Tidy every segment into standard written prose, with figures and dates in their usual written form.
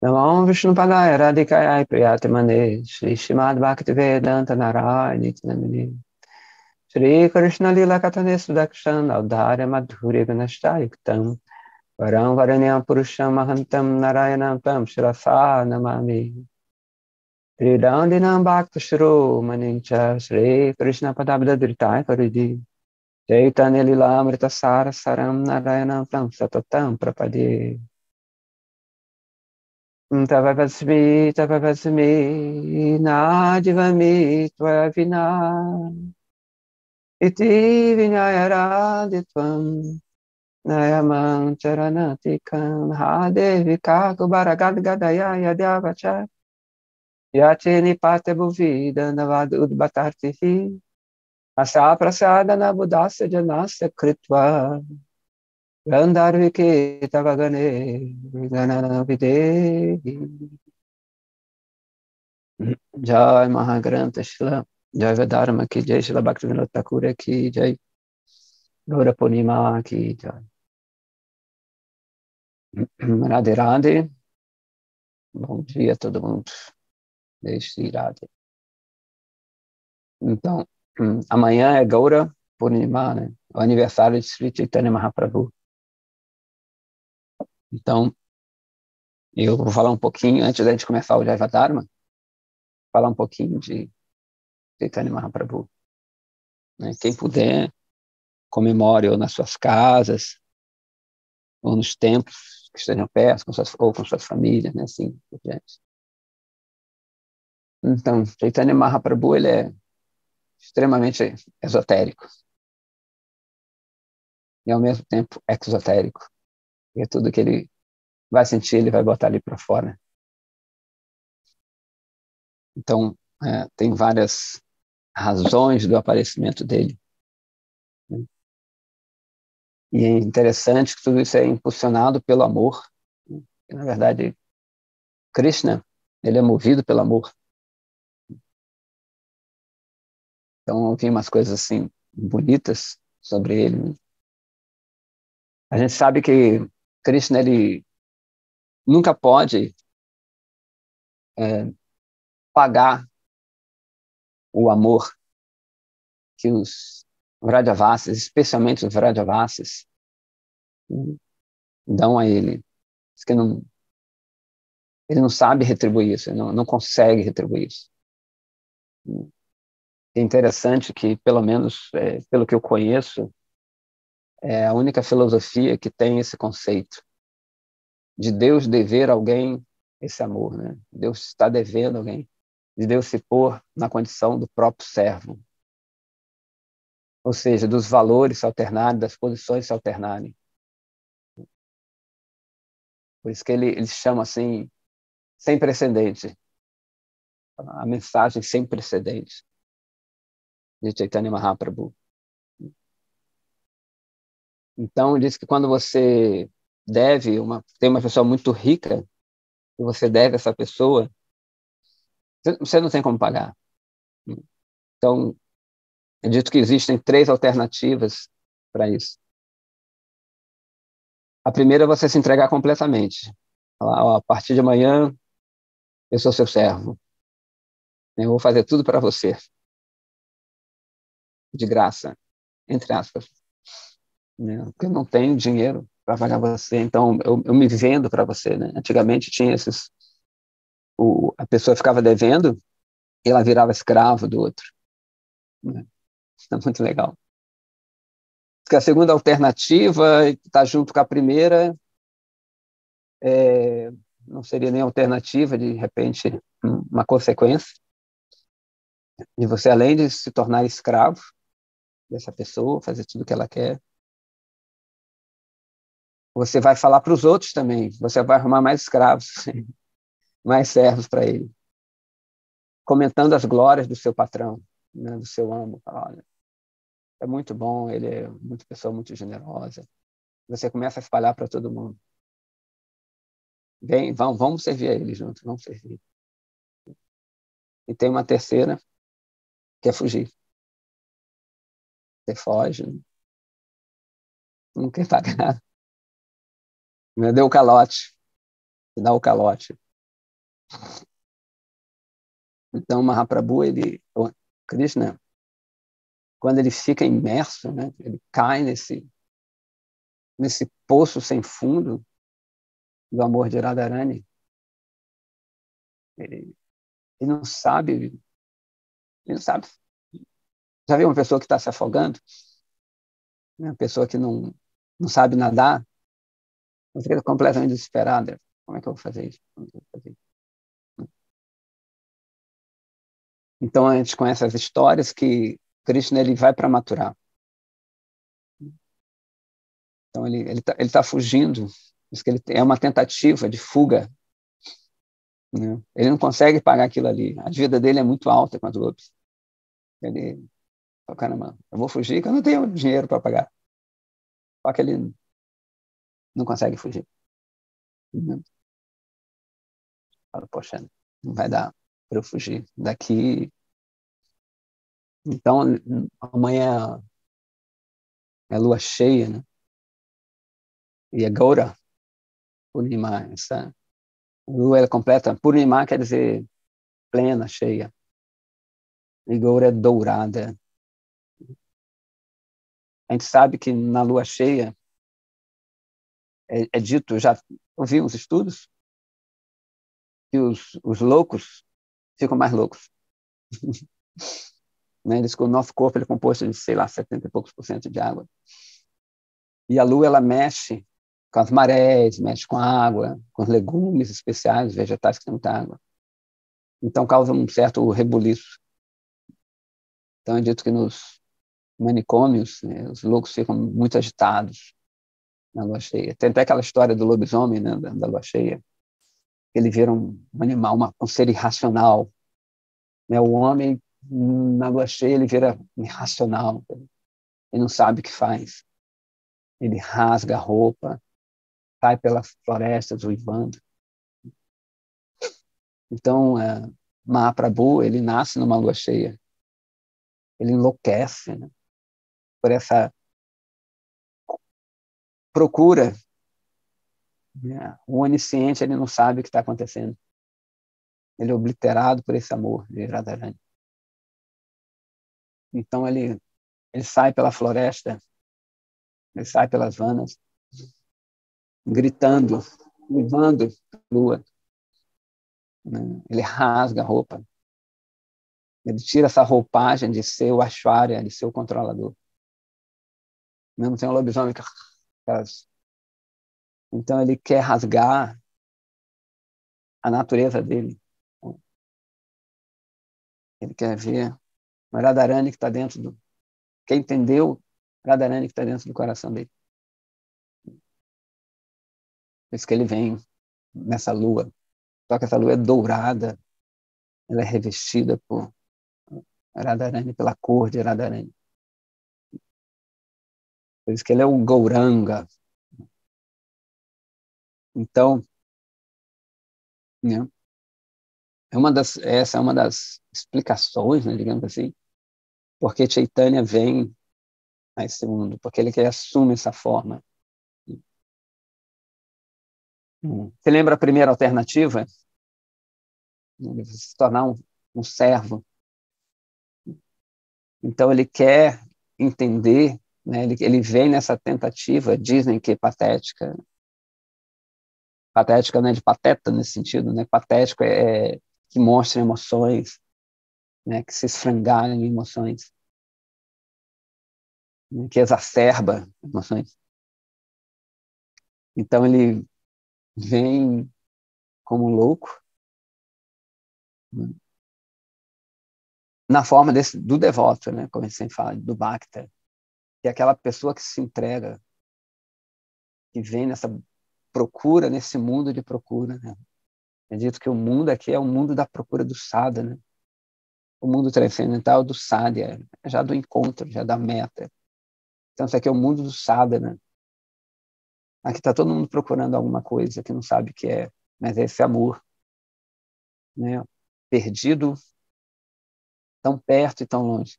Namo Vishnupadaya Radhikaya Priyatamane Shri Srimad Bhaktivedanta Narayana Namini Shri Krishna Lila Katane Sudakshan Audharya Madhurya Ganashtayuktam Varam Varanyam Purusham Mahantam Narayanam Tam Shirasa Namami Shri Dandinam Bhakta Shiro Manincha Shri Krishna Padabda Dhritai Karidi Chaitanya Lila Amrita Sara Saram Narayanam Tam Satatam Prapade Tavavasmi, Tavavasmi, Nadivami, Tvavina, Iti Vinayaraditvam, Nayamam Charanatikam, Hadevi Kakubaragad Gadaya Yadavacha, Yachini Patebuvida Navad Udbatartihi, Asa Prasada Nabudasa Janasa Kritva, Gandharvike Tavagane, Gananavidehi. Jai Mahagranta Shila, Jai Vedharma ki Jai, Shila Bhaktivinoda Thakur ki Jai, Gaura Purnima ki Jai. Radhe Radhe, bom dia a todo mundo, desde Radhe. Então, amanhã é Gaura Purnima, né? O aniversário de Sri Chaitanya Mahaprabhu. Então, eu vou falar um pouquinho, antes da gente começar o Jai Vedharma, falar um pouquinho de Chaitanya Mahaprabhu. Né? Quem puder, comemore ou nas suas casas, ou nos templos que estejam perto, ou com suas famílias, né, assim, por diante. Então, Chaitanya Mahaprabhu, ele é extremamente esotérico e, ao mesmo tempo, exotérico. E é tudo que ele vai sentir, ele vai botar ali para fora. Então, tem várias razões do aparecimento dele. Né? E é interessante que tudo isso é impulsionado pelo amor. Né? E, na verdade, Krishna, ele é movido pelo amor. Então, eu vi umas coisas assim bonitas sobre ele. Né? A gente sabe que Krishna, ele nunca pode pagar o amor que os Vrajavasis, especialmente os Vrajavasis, dão a ele. Diz que ele não sabe retribuir isso, ele não consegue retribuir isso. É interessante que, pelo menos pelo que eu conheço, é a única filosofia que tem esse conceito de Deus dever a alguém esse amor, né? Deus está devendo a alguém, de Deus se pôr na condição do próprio servo. Ou seja, dos valores se alternarem, das posições se alternarem. Por isso que ele chama assim, sem precedente, a mensagem sem precedente de Chaitanya Mahaprabhu. Então, ele diz que quando você tem uma pessoa muito rica, e você deve a essa pessoa, você não tem como pagar. Então, é dito que existem 3 alternativas para isso. A primeira é você se entregar completamente. Falar, ó, a partir de amanhã, eu sou seu servo. Eu vou fazer tudo para você. De graça, entre aspas. Porque eu não tenho dinheiro para pagar você, então eu me vendo para você. Né? Antigamente tinha esses... a pessoa ficava devendo e ela virava escravo do outro. Né? Isso é muito legal. Porque a segunda alternativa, está junto com a primeira, não seria nem alternativa, de repente, uma consequência. E você, além de se tornar escravo dessa pessoa, fazer tudo o que ela quer, você vai falar para os outros também. Você vai arrumar mais escravos, mais servos para ele. Comentando as glórias do seu patrão, né, do seu amo. Olha, é muito bom, ele é uma pessoa muito generosa. Você começa a espalhar para todo mundo. Vamos servir a ele juntos, vamos servir. E tem uma terceira, que é fugir. Você foge, não quer pagar. Deu o calote. Dá o calote. Então, Mahaprabhu, Krishna, quando ele fica imerso, né, ele cai nesse poço sem fundo do amor de Radharani, ele, ele não sabe, ele não sabe. Já viu uma pessoa que está se afogando? Uma pessoa que não sabe nadar? Ela fica completamente desesperada. Como é que eu vou fazer isso? Como é que eu vou fazer isso? Então, a gente conhece as histórias que Krishna ele vai para maturar. Então, ele tá fugindo. Isso que é uma tentativa de fuga. Né? Ele não consegue pagar aquilo ali. A dívida dele é muito alta com as outras. Ele, oh, caramba, eu vou fugir que eu não tenho dinheiro para pagar. Só que ele não consegue fugir. Né? Fala, poxa, não vai dar para eu fugir daqui. Então, amanhã é lua cheia, né? E é Gaura, Purnima. Essa lua é completa. Purnima quer dizer plena, cheia. E Gaura é dourada. A gente sabe que na lua cheia é dito, já ouvi uns estudos, que os loucos ficam mais loucos. Né? Diz que o nosso corpo é composto de, sei lá, 70 e poucos por cento de água. E a lua, ela mexe com as marés, mexe com a água, com os legumes especiais, vegetais que têm muita água. Então, causa um certo rebuliço. Então, é dito que nos manicômios, né, os loucos ficam muito agitados na lua cheia. Tem até aquela história do lobisomem, né, da lua cheia. Ele vira um animal, um ser irracional. Né? O homem, na lua cheia, ele vira irracional. Ele não sabe o que faz. Ele rasga a roupa, sai pelas florestas uivando. Então, Mahaprabhu, ele nasce numa lua cheia. Ele enlouquece, né, por essa procura. Né? O onisciente, ele não sabe o que está acontecendo. Ele é obliterado por esse amor de Radharani. Então, ele sai pela floresta, ele sai pelas vanas, gritando, uivando a lua. Né? Ele rasga a roupa. Ele tira essa roupagem de ser o Aishwarya, de ser o controlador. Não tem um lobisomem que... Então, ele quer rasgar a natureza dele. Ele quer ver o Radharani que está dentro do... Quem entendeu Radharani que está dentro do coração dele. Por isso que ele vem nessa lua. Só que essa lua é dourada, ela é revestida por Radharani, pela cor de Radharani. Por isso que ele é um Gauranga. Então, né, essa é uma das explicações, né, digamos assim, porque Chaitanya vem a esse mundo, porque ele quer assumir essa forma. Você lembra a primeira alternativa? Ele se tornar um servo. Então, ele quer entender, né, ele vem nessa tentativa, dizem que patética, patética não é de pateta nesse sentido, né? Patético que mostra emoções, né? Que se esfrangalha em emoções, né? Que exacerba emoções. Então ele vem como louco, né? Na forma do devoto, né? Como a gente sempre fala, do Bhakta, que é aquela pessoa que se entrega, que vem nessa procura, nesse mundo de procura, né? É dito que o mundo aqui é o mundo da procura do sadhana, né? O mundo transcendental do sadhya, já do encontro, já da meta. Então, isso aqui é o mundo do sadhana. Aqui está todo mundo procurando alguma coisa que não sabe o que é, mas é esse amor, né? Perdido, tão perto e tão longe.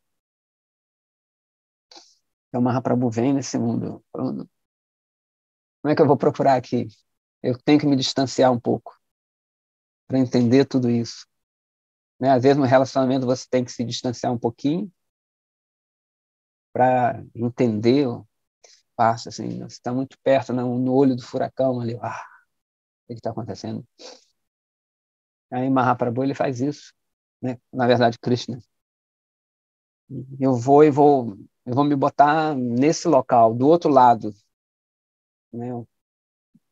Então, Mahaprabhu vem nesse mundo falando, como é que eu vou procurar aqui? Eu tenho que me distanciar um pouco. para entender tudo isso. Né? Às vezes, no relacionamento, você tem que se distanciar um pouquinho para entender o que passa. Assim, você está muito perto, no olho do furacão, ali, o que está acontecendo? Aí Mahaprabhu ele faz isso, né? Na verdade, Krishna. Eu vou me botar nesse local, do outro lado, né? Eu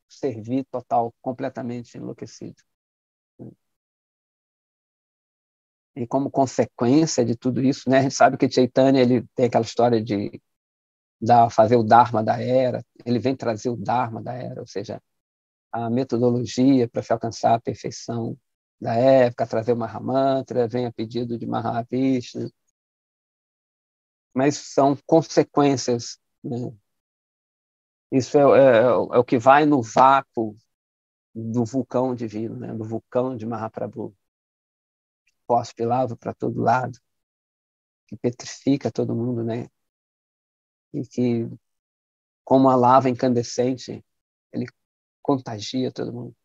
servir total, completamente enlouquecido. E como consequência de tudo isso, né? A gente sabe que Chaitanya ele tem aquela história de fazer o Dharma da era, ele vem trazer o Dharma da era, ou seja, a metodologia para se alcançar a perfeição da época, trazer o Mahamantra, vem a pedido de Mahavishnu, mas são consequências, né? Isso é o que vai no vácuo do vulcão divino, né? Do vulcão de Mahaprabhu, que cospe lava para todo lado, que petrifica todo mundo, né? E que, como a lava incandescente, ele contagia todo mundo.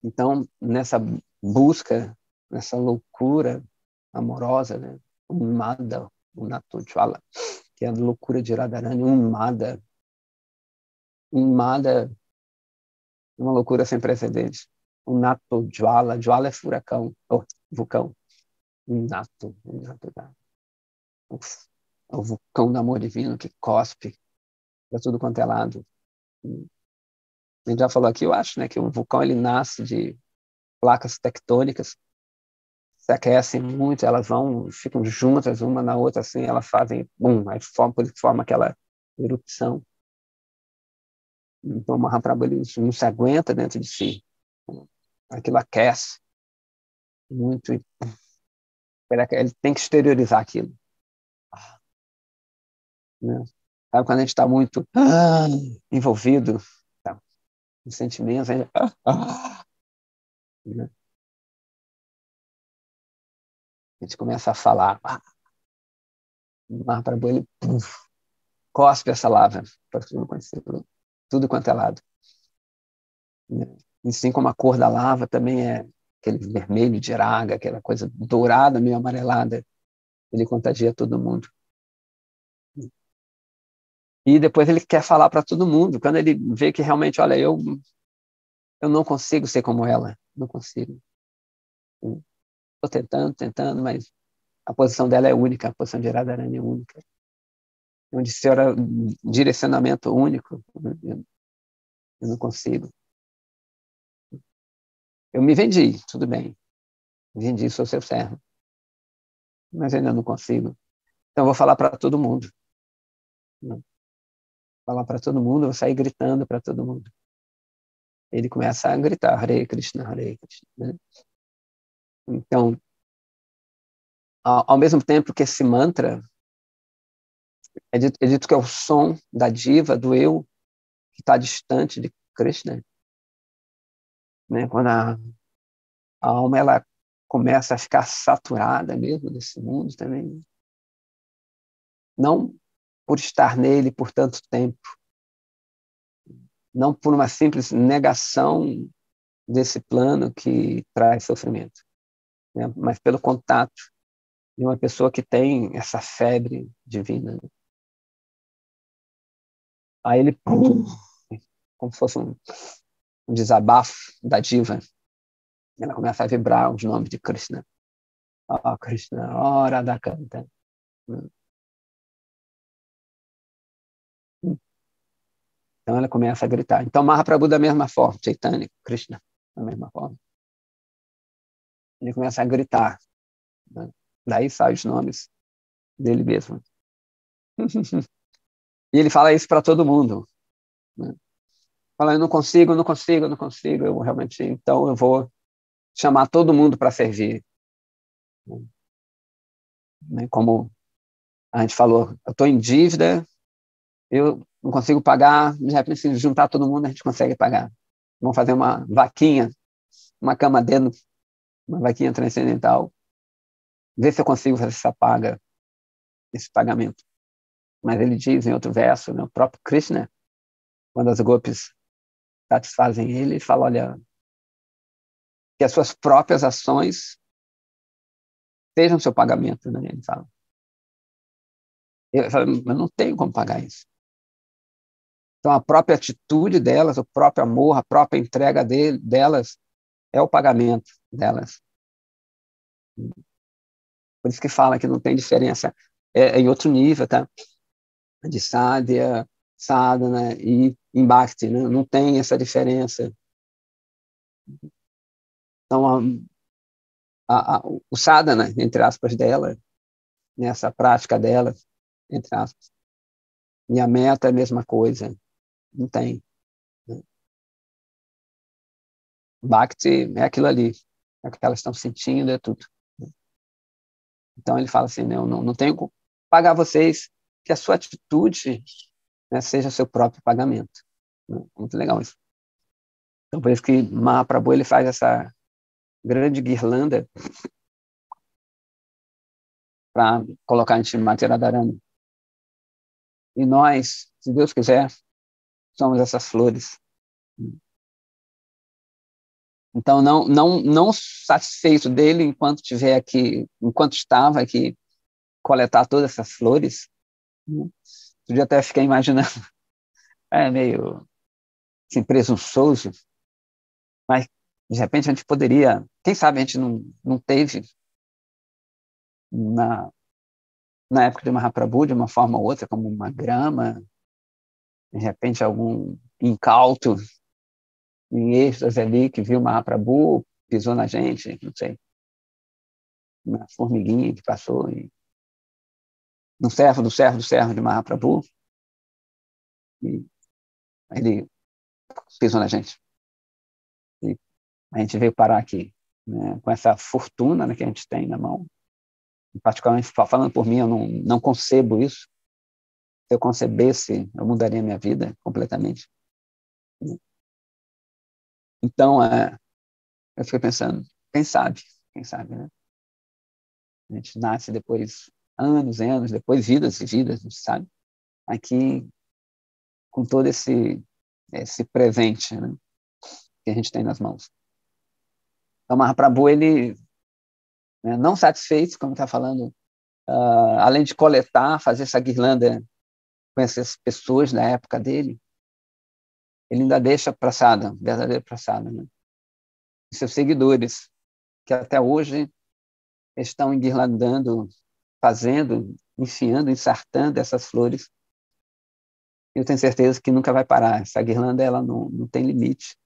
Então, nessa busca, nessa loucura amorosa, né? Unmada, Unatujvala, que é a loucura de Radharani, Unmada, uma loucura sem precedentes. Unatujvala, Jvala é furacão, vulcão. Unato, é o vulcão do amor divino que cospe para tudo quanto é lado. A gente já falou aqui, eu acho, né, que o vulcão ele nasce de placas tectônicas, se aquecem muito, elas ficam juntas uma na outra, assim, elas fazem, aí forma aquela erupção. Então, o Mahaprabhu ele não se aguenta dentro de si. Aquilo aquece muito, ele tem que exteriorizar aquilo. Né? Sabe, quando a gente está muito envolvido tá, em sentimentos, né? A gente começa a falar, o Mahaprabhu ele cospe essa lava para tudo quanto é lado. Né? E assim como a cor da lava também é aquele vermelho de raga, aquela coisa dourada, meio amarelada, ele contagia todo mundo. E depois ele quer falar para todo mundo, quando ele vê que realmente, olha, eu não consigo ser como ela, não consigo. Estou tentando, mas a posição dela é única, a posição de Radharani é única. É um direcionamento único. Eu não consigo. Eu me vendi, tudo bem. Vendi, sou seu servo. Mas ainda não consigo. Então, eu vou falar para todo mundo. Né? Falar para todo mundo, eu vou sair gritando para todo mundo. Ele começa a gritar, Hare Krishna, Hare Krishna. Né? Então, ao mesmo tempo que esse mantra é dito que é o som da diva, do eu, que está distante de Krishna. Né? Quando a alma ela começa a ficar saturada mesmo desse mundo também. Não por estar nele por tanto tempo, não por uma simples negação desse plano que traz sofrimento, né? Mas pelo contato de uma pessoa que tem essa febre divina. Aí ele, como se fosse um desabafo da diva, ela começa a vibrar os nomes de Krishna. Oh, Krishna, oh, Radhakanta. Então ela começa a gritar. Então Mahaprabhu da mesma forma, Chaitanya, Krishna, da mesma forma. Ele começa a gritar. Né? Daí saem os nomes dele mesmo. E ele fala isso para todo mundo. Né? Fala, eu não consigo, eu realmente, então eu vou chamar todo mundo para servir. Né? Como a gente falou, eu estou em dívida, eu não consigo pagar, de repente, se juntar todo mundo, a gente consegue pagar. Vamos fazer uma vaquinha, uma cama dentro, uma vaquinha transcendental, ver se eu consigo fazer esse pagamento. Mas ele diz em outro verso, né, o próprio Krishna, quando as golpes satisfazem ele fala, olha, que as suas próprias ações sejam seu pagamento, né? Ele fala. Eu falo, mas não tenho como pagar isso. Então, a própria atitude delas, o próprio amor, a própria entrega delas é o pagamento delas. Por isso que fala que não tem diferença. É em outro nível, tá? De sadhya, sadhana e em bhakti, né? Não tem essa diferença. Então, o sadhana, entre aspas, dela, nessa prática dela, entre aspas, e a meta é a mesma coisa. Não tem. Né? Bhakti é aquilo ali. É o que elas estão sentindo, é tudo. Então, ele fala assim, né, eu não tenho como pagar vocês, que a sua atitude, né, seja seu próprio pagamento. Né? Muito legal isso. Então, por isso que Mahaprabhu ele faz essa grande guirlanda para colocar em Srimati Radharani. E nós, se Deus quiser, somos essas flores. Então, não satisfeito dele enquanto tiver aqui, enquanto estava aqui, coletar todas essas flores, né? Eu até fiquei imaginando, é meio assim, presunçoso, mas de repente a gente poderia, quem sabe a gente não teve na época de Mahaprabhu, de uma forma ou outra, como uma grama, de repente algum incauto em êxtase ali que viu Mahaprabhu, pisou na gente, não sei, uma formiguinha que passou, e, no servo de Mahaprabhu, e ele pisou na gente. E a gente veio parar aqui, né, com essa fortuna, né, que a gente tem na mão. Particularmente, falando por mim, eu não concebo isso. Se eu concebesse, eu mudaria minha vida completamente. Então, eu fiquei pensando, quem sabe, né? A gente nasce depois, anos e anos, depois vidas e vidas, não sabe? Aqui, com todo esse presente, né, que a gente tem nas mãos. Então, Mahaprabhu, ele, né, não satisfeito, como está falando, além de coletar, fazer essa guirlanda com essas pessoas da época dele, ele ainda deixa praçada, verdadeira praçada, né? E seus seguidores, que até hoje estão enguirlandando, fazendo, enfiando, ensartando essas flores. Eu tenho certeza que nunca vai parar. Essa guirlanda ela não tem limite,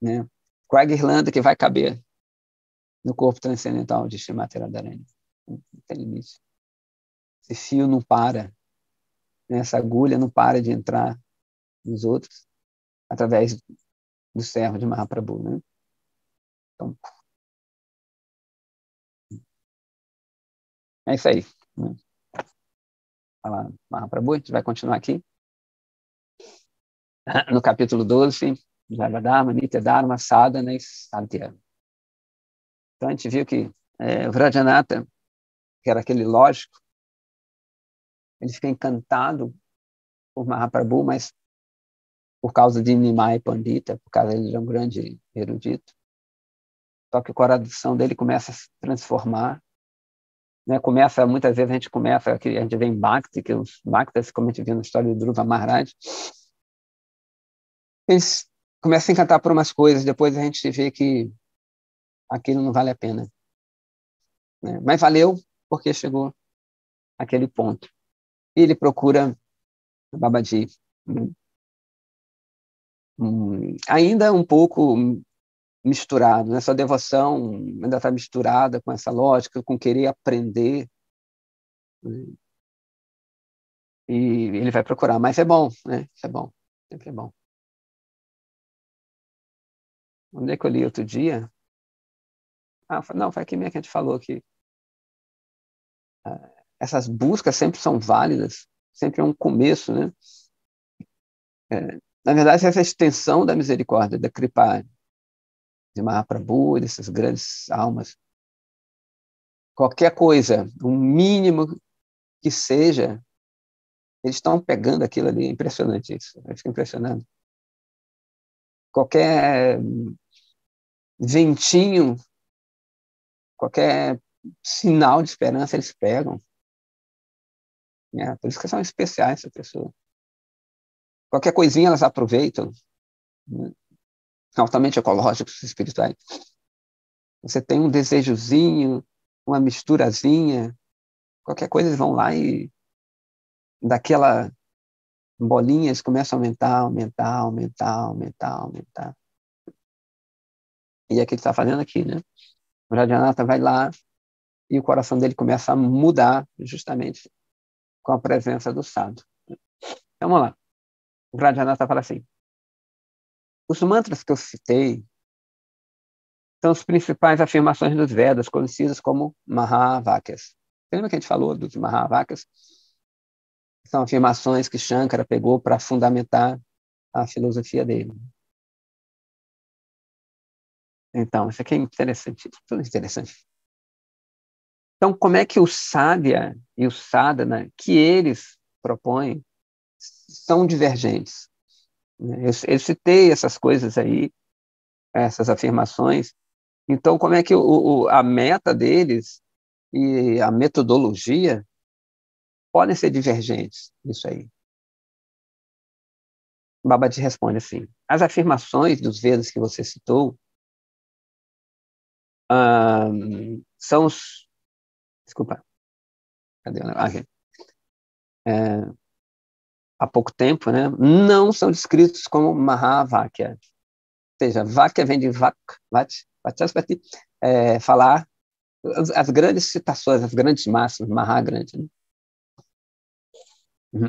né? Qual é a guirlanda que vai caber no corpo transcendental de Shrimati Radharani? Não tem limite. Esse fio não para, né? Essa agulha não para de entrar nos outros através do servo de Mahaprabhu, né? Então, é isso aí. Né? Falar Mahaprabhu, a gente vai continuar aqui no capítulo 12, Javadharma, Nitya Dharma, Sadhana e Sadhya. Então a gente viu que Vrajanatha, que era aquele lógico, ele fica encantado por Mahaprabhu, mas por causa de Nimai Pandita, por causa ele é um grande erudito. Só que o coração dele começa a se transformar, né? Muitas vezes a gente vê em Bhakti, que os Bhaktas, como a gente viu na história do Dhruva Maharaj, eles começam a encantar por umas coisas, depois a gente vê que aquilo não vale a pena. Né? Mas valeu porque chegou àquele ponto. E ele procura Babaji, ainda um pouco misturado, né? Essa devoção ainda está misturada com essa lógica, com querer aprender, né? E ele vai procurar, mas é bom, né? Isso é bom, sempre é bom. Onde é que eu li outro dia? Não, foi aqui mesmo que a gente falou que essas buscas sempre são válidas, sempre é um começo, né? Na verdade, essa extensão da misericórdia, da Kripa, de Mahaprabhu, dessas grandes almas, qualquer coisa, o mínimo que seja, eles estão pegando aquilo ali, é impressionante isso, eu fico impressionado. Qualquer ventinho, qualquer sinal de esperança eles pegam. Né? Por isso que são especiais essas pessoas. Qualquer coisinha elas aproveitam. Né? Altamente ecológicos, espirituais. Você tem um desejozinho, uma misturazinha, qualquer coisa eles vão lá e daquela bolinha eles começam a aumentar, aumentar, aumentar, aumentar, aumentar. E é o que ele está fazendo aqui, né? O Radhanatha vai lá e o coração dele começa a mudar justamente com a presença do sadhu. Então, vamos lá. O Radhanatha fala assim, os mantras que eu citei são as principais afirmações dos Vedas, conhecidas como Mahavakyas. Lembra que a gente falou dos Mahavakyas? São afirmações que Shankara pegou para fundamentar a filosofia dele. Então, isso aqui é interessante, tudo interessante. Então, como é que o Sadhya e o Sadhana que eles propõem são divergentes? Eu citei essas coisas aí, essas afirmações. Então, como é que a meta deles e a metodologia podem ser divergentes nisso aí? Babaji responde assim, as afirmações dos Vedas que você citou são os... Desculpa, cadê? Aqui. Há pouco tempo, né, não são descritos como Mahavakya. Ou seja, Vakya vem de Vak, Vachaspati, falar as grandes citações, as grandes máximas, Maha grande. Né?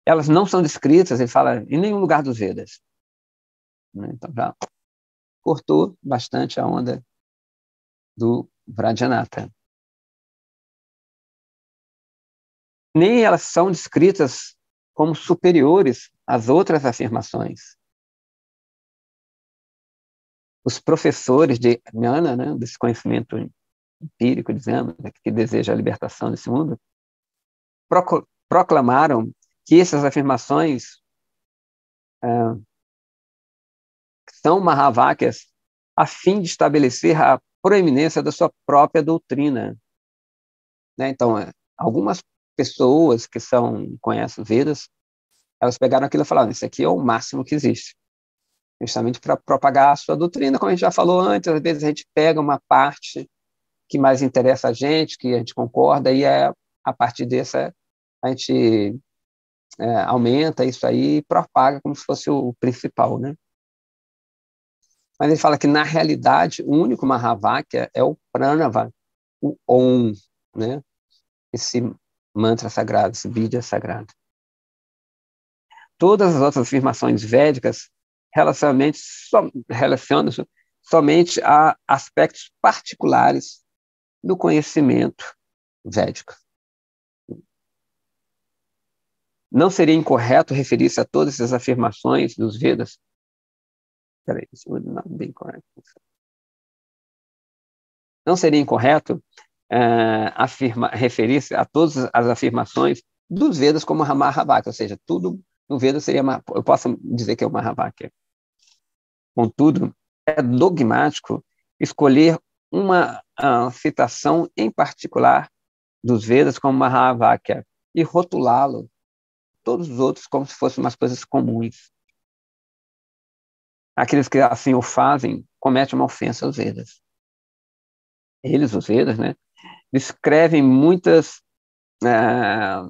Elas não são descritas, ele fala, em nenhum lugar dos Vedas. Né? Então, já cortou bastante a onda do Vrajanatha. Nem elas são descritas como superiores às outras afirmações. Os professores de Jnana, né, desse conhecimento empírico, dizemos, né, que deseja a libertação desse mundo, proclamaram que essas afirmações são Mahavakyas a fim de estabelecer a proeminência da sua própria doutrina. Né? Então, algumas pessoas que conhecem Vedas, elas pegaram aquilo e falaram, isso aqui é o máximo que existe. Justamente para propagar a sua doutrina, como a gente já falou antes, às vezes a gente pega uma parte que mais interessa a gente, que a gente concorda, e a partir dessa a gente aumenta isso aí e propaga como se fosse o principal, né? Mas ele fala que, na realidade, o único Mahavakya é o Pranava, o Om, né? Esse mantra sagrado, esse vidya sagrado. Todas as outras afirmações védicas relacionam-se somente a aspectos particulares do conhecimento védico. Não seria incorreto referir-se a todas essas afirmações dos Vedas? Peraí, isso não é bem correto. Não seria incorreto referir-se a todas as afirmações dos Vedas como Mahavakya, ou seja, tudo no Veda seria, eu posso dizer que é o Mahavakya. Contudo, é dogmático escolher uma citação em particular dos Vedas como Mahavakya e rotulá-lo, todos os outros, como se fossem umas coisas comuns. Aqueles que assim o fazem cometem uma ofensa aos Vedas. Eles, os Vedas, né, descrevem muitas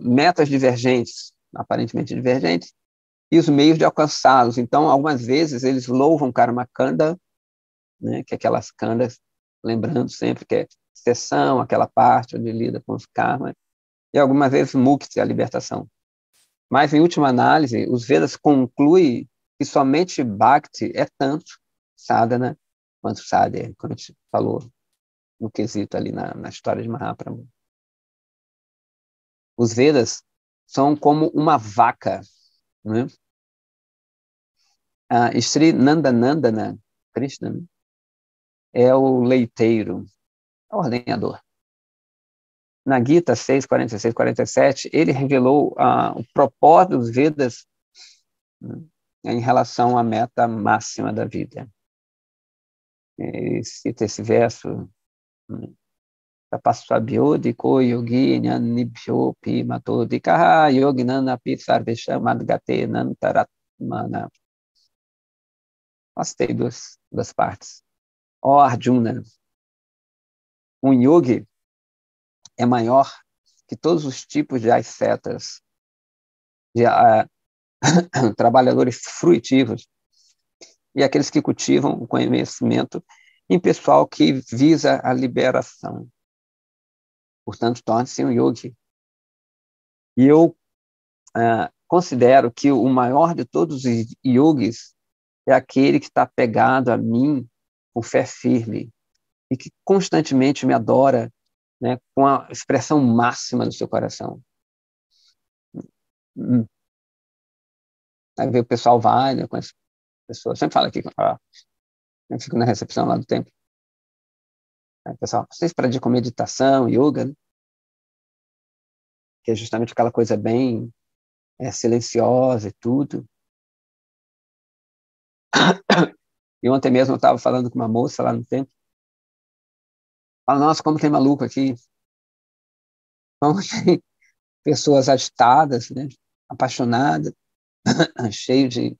metas divergentes, aparentemente divergentes, e os meios de alcançá-los. Então, algumas vezes, eles louvam Karmakanda, né, que é aquelas kandas, lembrando sempre que é sessão, aquela parte onde lida com os karmas, e algumas vezes mukti, a libertação. Mas, em última análise, os Vedas concluem que somente Bhakti é tanto sadhana quanto sadhya, como a gente falou no quesito ali na história de Mahaprabhu. Os Vedas são como uma vaca, né? Sri Nandanandana, Krishna, né? É o leiteiro, é o ordenhador. Na Gita 6, 46, 47, ele revelou o propósito dos Vedas, né, em relação à meta máxima da vida. E cita esse verso, Tapasvabhyodiko yogini nibhyopi matodikaha yoginanapi sarvesham adgate nantaratmana. Gostei duas partes. Ó Arjuna, um yogi é maior que todos os tipos de ascetas, de trabalhadores fruitivos e aqueles que cultivam o conhecimento impessoal que visa a liberação. Portanto, torne-se um yogi. E eu considero que o maior de todos os yogis é aquele que está pegado a mim com fé firme e que constantemente me adora, né, com a expressão máxima do seu coração. Aí o pessoal vai, né, com as pessoas, sempre fala aqui, eu fico na recepção lá do templo. Aí o pessoal, vocês praticam meditação, yoga, né? Que é justamente aquela coisa bem silenciosa e tudo. E ontem mesmo eu estava falando com uma moça lá no templo. Fala, nossa, como tem maluco aqui. Como tem pessoas agitadas, né? Apaixonadas, cheio de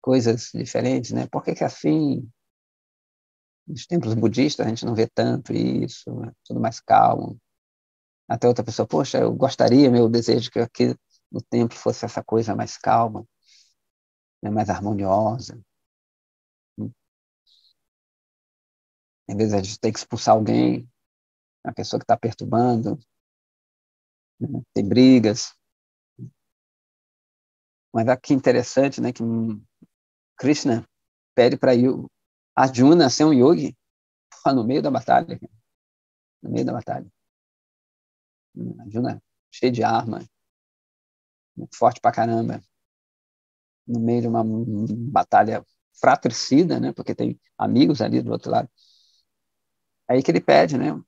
coisas diferentes, né? Por que que assim, nos templos budistas a gente não vê tanto isso, né? Tudo mais calmo. Até outra pessoa, poxa, eu gostaria, meu desejo que aqui no templo fosse essa coisa mais calma, né? Mais harmoniosa. Às vezes a gente tem que expulsar alguém, a pessoa que está perturbando, né? Tem brigas. Mas aqui interessante, né, que Krishna pede para Arjuna ser um yogi no meio da batalha. No meio da batalha. Arjuna cheio de arma, forte pra caramba, no meio de uma batalha fratricida, né, porque tem amigos ali do outro lado. Aí que ele pede, né,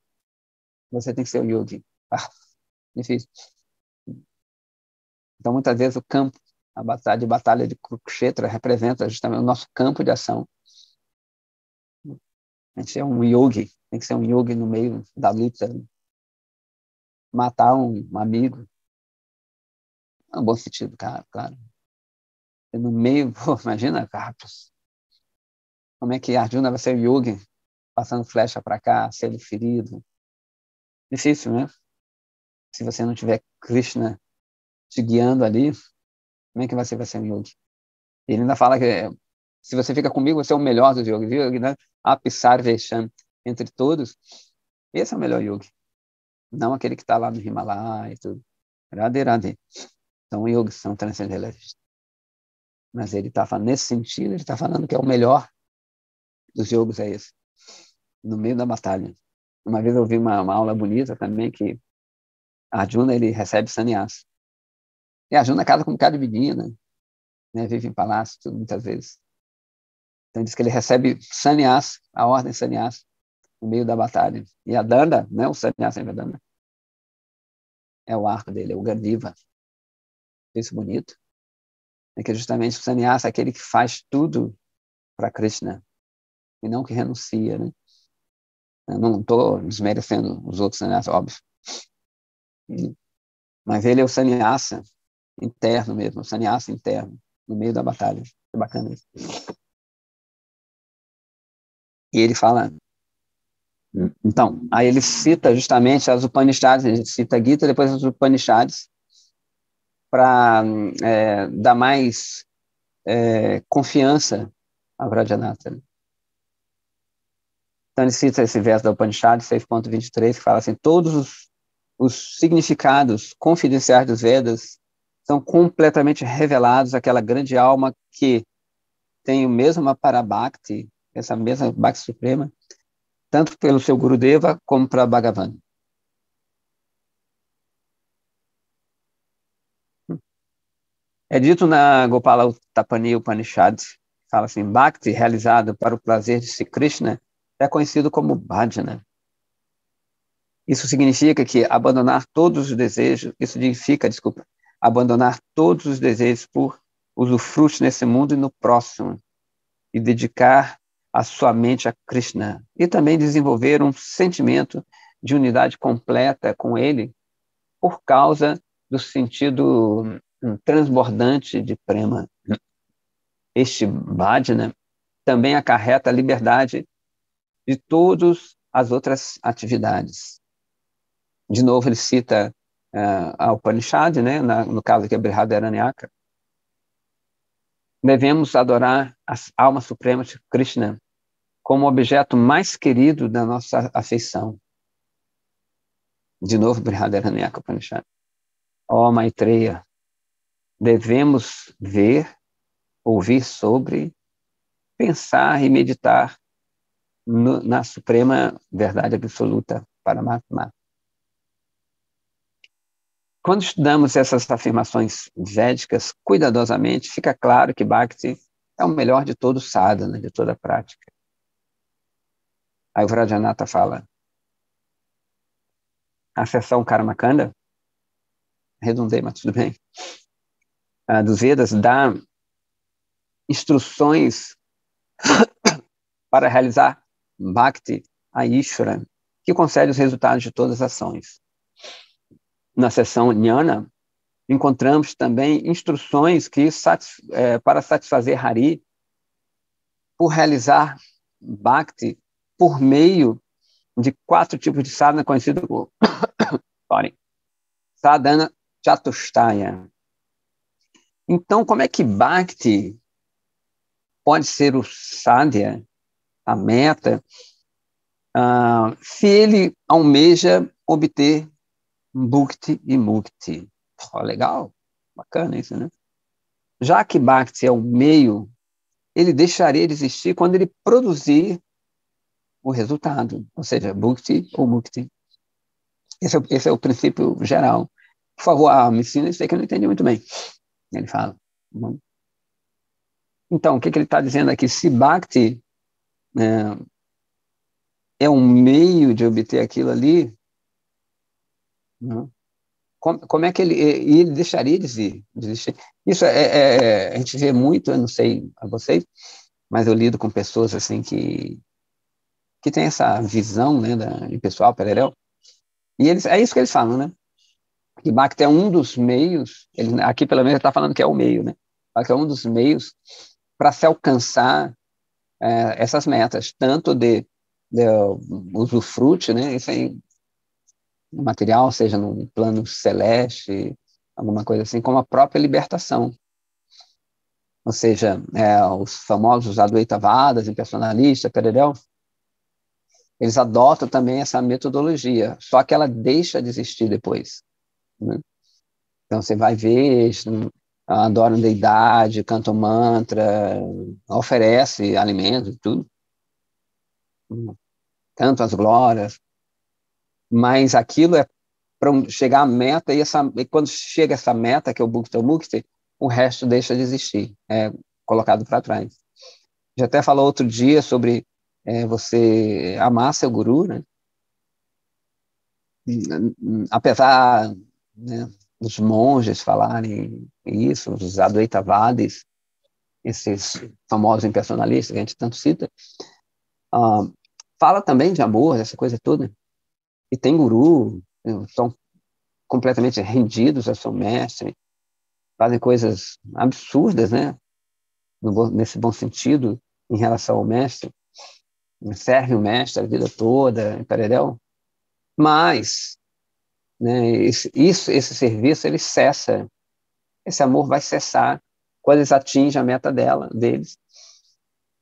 você tem que ser um yogi. Difícil. Então, muitas vezes, o campo, a batalha de Kurukshetra representa justamente o nosso campo de ação. A gente é um yogi, tem que ser um yogi no meio da luta. Matar um amigo. É um bom sentido, cara, claro. E no meio, imagina, Carlos, como é que Arjuna vai ser o yogi, passando flecha para cá, sendo ferido. Difícil, né? Se você não tiver Krishna te guiando ali, como é que você vai ser um yogi? Ele ainda fala que se você fica comigo, você é o melhor dos yogis, viu? Né? Apissar Vesham, entre todos, esse é o melhor yogi. Não aquele que está lá no Himalaia e tudo. Radhe, radhe. São yogis, são transcendentistas. Mas ele está falando, nesse sentido, ele está falando que é o melhor dos yogis, é esse. No meio da batalha. Uma vez eu vi uma aula bonita também, que Arjuna, ele recebe sannyasa. E Arjuna casa com um bocado de menina, né? Vive em palácio, tudo, muitas vezes. Então diz que ele recebe sannyasa, a ordem sannyasa, no meio da batalha. E a danda, não é o sannyasa, é a danda. É o arco dele, é o Gandiva. Isso bonito. É que justamente o sannyasa é aquele que faz tudo para Krishna, e não que renuncia, né? Eu não estou desmerecendo os outros sannyasas, óbvio. Mas ele é o sannyasa interno mesmo, o sannyasa interno, no meio da batalha. É bacana isso. E ele fala... Então, aí ele cita justamente as Upanishads, ele cita a Gita, depois as Upanishads, para dar mais confiança a Vrajanatha. Então ele cita esse verso da Upanishad 6.23, que fala assim, todos os significados confidenciais dos Vedas são completamente revelados àquela grande alma que tem o mesmo Parabhakti, essa mesma Bhakti Suprema, tanto pelo seu Gurudeva como para Bhagavan. É dito na Gopala Tapani Upanishad, fala assim, Bhakti realizado para o prazer de Sri Krishna é conhecido como bhajana. Isso significa que abandonar todos os desejos, isso significa, desculpa, abandonar todos os desejos por usufrutos nesse mundo e no próximo, e dedicar a sua mente a Krishna e também desenvolver um sentimento de unidade completa com ele por causa do sentido transbordante de prema. Este bhajana também acarreta a liberdade de todas as outras atividades. De novo, ele cita a Upanishad, né, no caso aqui é Brihadaranyaka. Devemos adorar a alma suprema de Krishna como o objeto mais querido da nossa afeição. De novo, Brihadaranyaka Upanishad. Ó Maitreya, devemos ver, ouvir sobre, pensar e meditar na suprema verdade absoluta Paramatma. Quando estudamos essas afirmações védicas cuidadosamente, fica claro que Bhakti é o melhor de todo sadhana, de toda prática. Aí o Vrajanatha fala, a seção Karmakanda, redundei, mas tudo bem, dos Vedas dá instruções para realizar Bhakti a Ishvara, que concede os resultados de todas as ações. Na seção Jnana, encontramos também instruções para satisfazer Hari, por realizar Bhakti por meio de 4 tipos de sadhana conhecido como sadhana chatushtaya. Então, como é que Bhakti pode ser o sadhya, a meta, se ele almeja obter bhukti e mukti? Legal, bacana isso, né? Já que Bhakti é o meio, ele deixaria de existir quando ele produzir o resultado, ou seja, bhukti ou mukti. Esse é o princípio geral. Por favor, me ensina isso aí que eu não entendi muito bem. Ele fala. Então, o que ele está dizendo aqui? Se Bhakti é um meio de obter aquilo ali, como é que ele deixaria de existir? Isso a gente vê muito, eu não sei a vocês, mas eu lido com pessoas assim que têm essa visão, né, de pessoal, pererel, e é isso que eles falam, né? Que Bhakti é um dos meios, aqui pelo menos ele está falando que é o meio, né? Que é um dos meios para se alcançar essas metas, tanto de usufrute, né? Isso aí, no material, seja no plano celeste, alguma coisa assim, como a própria libertação. Ou seja, os famosos Advaitavadas, impersonalistas, pererel, eles adotam também essa metodologia, só que ela deixa de existir depois, né? Então, você vai ver, eles adoram deidade, cantam mantra, oferece alimentos e tudo, cantam as glórias, mas aquilo é para chegar à meta, e quando chega essa meta, que é o Bhukti Mukti, o resto deixa de existir, é colocado para trás. Já até falou outro dia sobre você amar seu guru, né? Apesar, né, dos monges falarem isso, os Advaitavadis, esses famosos impersonalistas que a gente tanto cita, fala também de amor, essa coisa toda. E tem guru, são completamente rendidos a seu mestre, fazem coisas absurdas, né? Nesse bom sentido, em relação ao mestre, serve o mestre a vida toda, entendeu? Mas, né, esse serviço, ele cessa, esse amor vai cessar quando eles atingem a meta deles,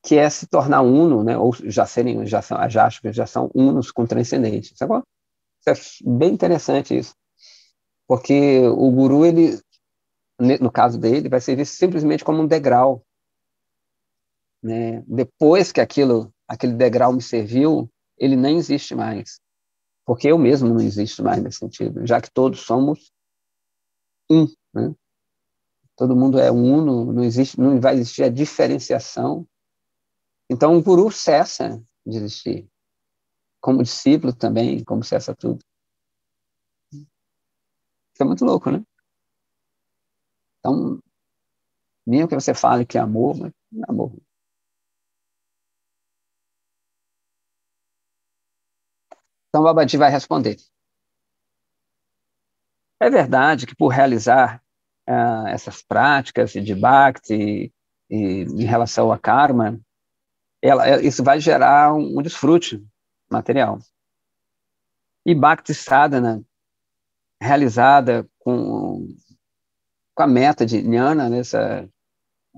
que é se tornar uno, né, ou acho que já são unos com transcendente. Isso é bem interessante isso, porque o guru, ele, no caso dele, vai servir simplesmente como um degrau, né? Depois que aquele degrau me serviu, ele nem existe mais, porque eu mesmo não existo mais nesse sentido, já que todos somos um, né? Todo mundo é uno, não vai existir a diferenciação. Então, o guru cessa de existir. Como discípulo também, como cessa tudo. Isso é muito louco, né? Então, mesmo que você fale que é amor, mas não é amor. Então, Babaji vai responder. É verdade que por realizar essas práticas de bhakti e em relação a karma, isso vai gerar um desfrute material. E bhakti sadhana, realizada com a meta de jnana, nessa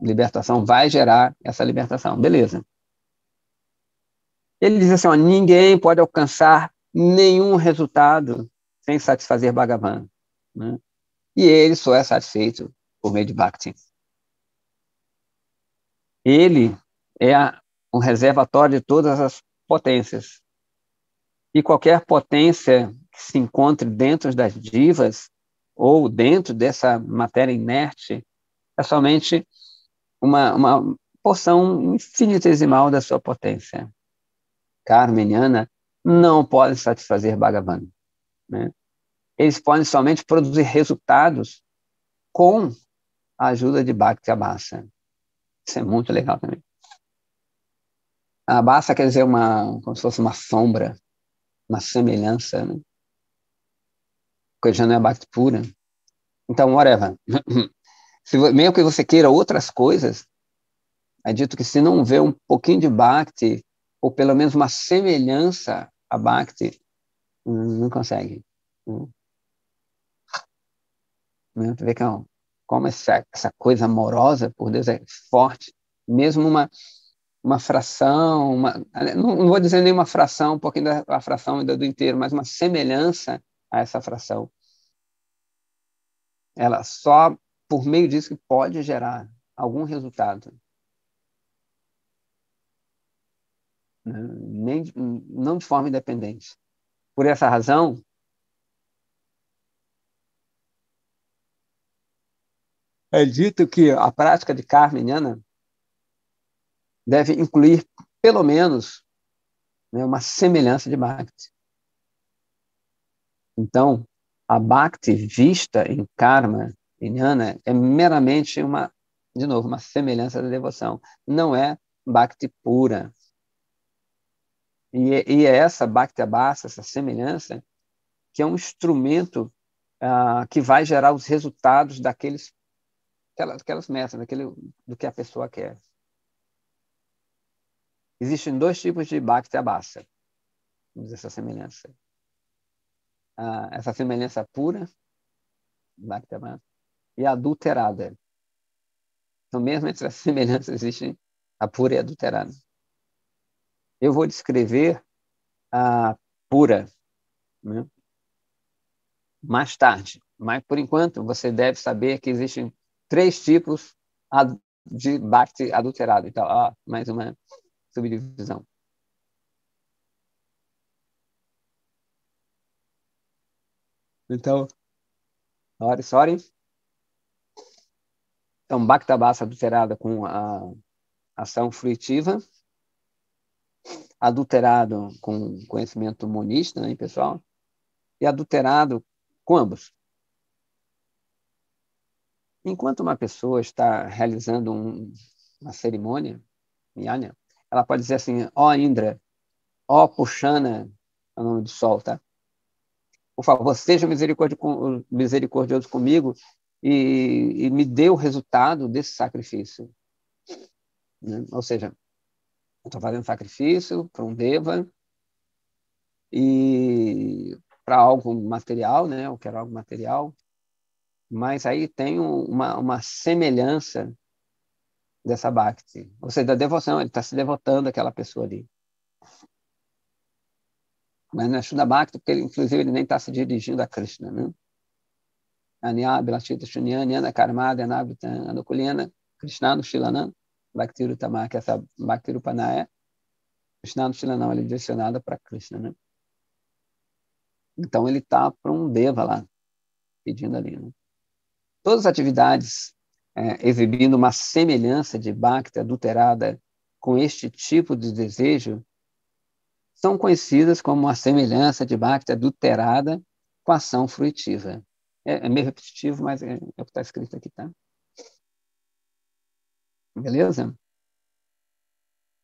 libertação, vai gerar essa libertação. Beleza. Ele diz assim, ó, ninguém pode alcançar nenhum resultado sem satisfazer Bhagavan, né? E ele só é satisfeito por meio de Bhakti. Ele é um reservatório de todas as potências. E qualquer potência que se encontre dentro das divas ou dentro dessa matéria inerte é somente uma porção infinitesimal da sua potência. Karmeniana não pode satisfazer Bhagavan, né? Eles podem somente produzir resultados com a ajuda de Bhakti Abhasa. Isso é muito legal também. A Abhasa quer dizer como se fosse uma sombra, uma semelhança, né? Porque já não é Bhakti pura. Então, whatever. Mesmo que você queira outras coisas, é dito que se não vê um pouquinho de Bhakti, ou pelo menos uma semelhança a Bhakti, não consegue. Tu vê que como essa coisa amorosa por Deus é forte, mesmo uma fração, não vou dizer nenhuma fração, um pouquinho da fração ainda do inteiro, mas uma semelhança a essa fração. Ela só por meio disso que pode gerar algum resultado. Né? Não de forma independente. Por essa razão, é dito que a prática de karma deve incluir, pelo menos, né, uma semelhança de Bhakti. Então, a Bhakti vista em karma, em jnana, é meramente de novo, uma semelhança da devoção. Não é Bhakti pura. E é essa Bhakti Abhasa, essa semelhança, que é um instrumento que vai gerar os resultados daquelas metas, do que a pessoa quer. Existem dois tipos de Bhakti Abhasa, essa semelhança. Essa semelhança pura, Bhakti Abhasa, e a adulterada. Então, mesmo entre as semelhanças, existe a pura e a adulterada. Eu vou descrever a pura, né, mais tarde, mas, por enquanto, você deve saber que existem 3 tipos de Bhakti adulterado. Então, mais uma subdivisão. Então, sorry. Então, Bhakti Abhasa adulterada com a ação fruitiva, adulterado com conhecimento monista, né, pessoal, e adulterado com ambos. Enquanto uma pessoa está realizando uma cerimônia, yajna, ela pode dizer assim, Indra, Pushana, é o nome do sol, tá? Por favor, seja misericordioso comigo e me dê o resultado desse sacrifício. Né? Ou seja, eu estou fazendo sacrifício para um deva e para algo material, né? Eu quero algo material, mas aí tem uma semelhança dessa bhakti, ou seja, da devoção, ele está se devotando àquela pessoa ali. Mas não é Shuddha Bhakti, porque inclusive ele nem está se dirigindo a Krishna, né? Anya, Bilachita, Shunyana, Ana, Karmada, Anabhita, Anukulena, Krishna, Shilanam, Bhakti Rutama, que essa Bhakti Rupanaya, Krishna, Shilanam, ele é direcionada para Krishna, né? Então ele está para um deva lá, pedindo ali, né? Todas as atividades exibindo uma semelhança de Bhakti adulterada com este tipo de desejo são conhecidas como uma semelhança de Bhakti adulterada com ação fruitiva. É meio repetitivo, mas é o que está escrito aqui, tá? Beleza?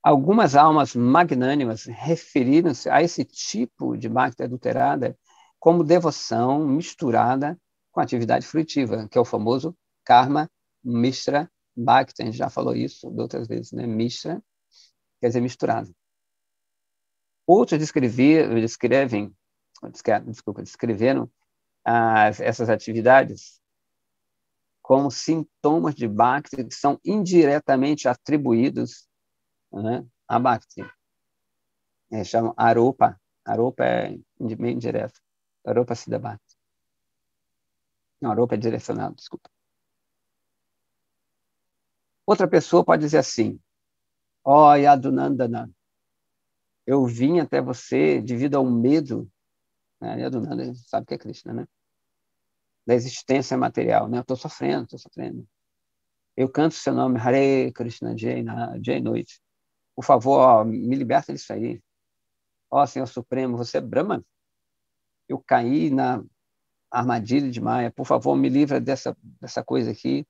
Algumas almas magnânimas referiram-se a esse tipo de bhakti adulterada como devoção misturada com atividade fruitiva, que é o famoso karma mishra bhakti. A gente já falou isso de outras vezes, né? Mishra quer dizer misturado. Outros descreveram essas atividades como sintomas de bhakti que são indiretamente atribuídos, né, a bhakti. Chamam aropa. Aropa é meio indireto. Aropa siddha bhakti. Não, aropa é direcionado, desculpa. Outra pessoa pode dizer assim: ó, Yadunandana, eu vim até você devido ao medo, né? Yadunandana sabe que é Krishna, né? Da existência material, né? Eu estou sofrendo, estou sofrendo. Eu canto seu nome, Hare Krishna, dia e noite. Por favor, ó, me liberta disso aí. Ó, Senhor Supremo, você é Brahma. Eu caí na armadilha de Maya. Por favor, me livra dessa coisa aqui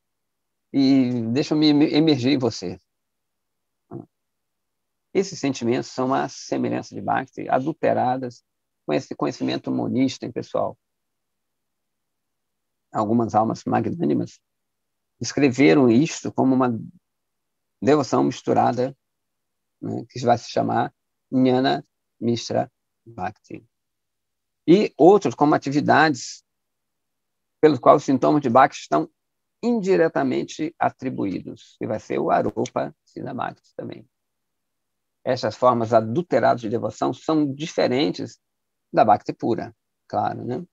e deixa eu me emergir em você. Esses sentimentos são uma semelhança de Bhakti, adulteradas com esse conhecimento monista, hein, pessoal. Algumas almas magnânimas escreveram isto como uma devoção misturada, né, que vai se chamar Jnana Mishra Bhakti. E outros como atividades pelos quais os sintomas de Bhakti estão indiretamente atribuídos, que vai ser o Aropa Siddha Bhakti também. Essas formas adulteradas de devoção são diferentes da Bhakti pura, claro, né?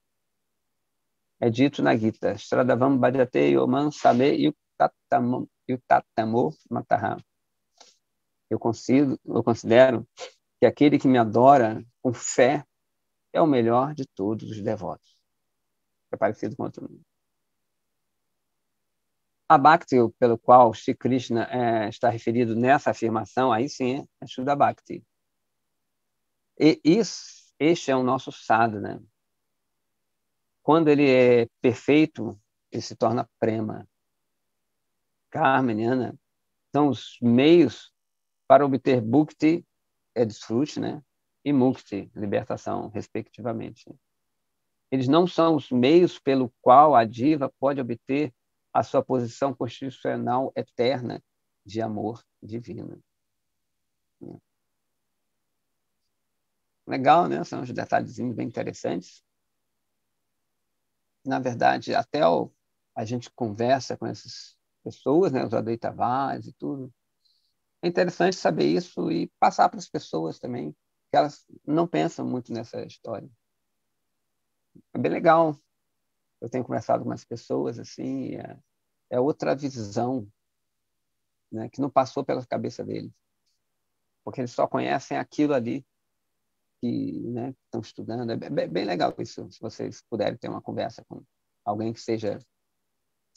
É dito na Gita, Stradavam Bhajate Yoman Sabe Yutatamo Mataha. Eu considero que aquele que me adora com fé é o melhor de todos os devotos. É parecido com outro nome. A Bhakti, pelo qual Shri Krishna está referido nessa afirmação, aí sim é Shuddha Bhakti. E este é o nosso sadhana. Quando ele é perfeito, ele se torna prema. Karma, jnana, são os meios para obter bhukti, desfrute, né? E mukti, libertação, respectivamente. Eles não são os meios pelo qual a diva pode obter a sua posição constitucional eterna de amor divino. Legal, né? São uns detalhezinhos bem interessantes. Na verdade, até a gente conversa com essas pessoas, né? Os Advaitavas e tudo. É interessante saber isso e passar para as pessoas também, que elas não pensam muito nessa história. É bem legal. Eu tenho conversado com as pessoas assim, é outra visão, né, que não passou pela cabeça deles, porque eles só conhecem aquilo ali que, né, estão estudando. É bem legal isso, se vocês puderem ter uma conversa com alguém que seja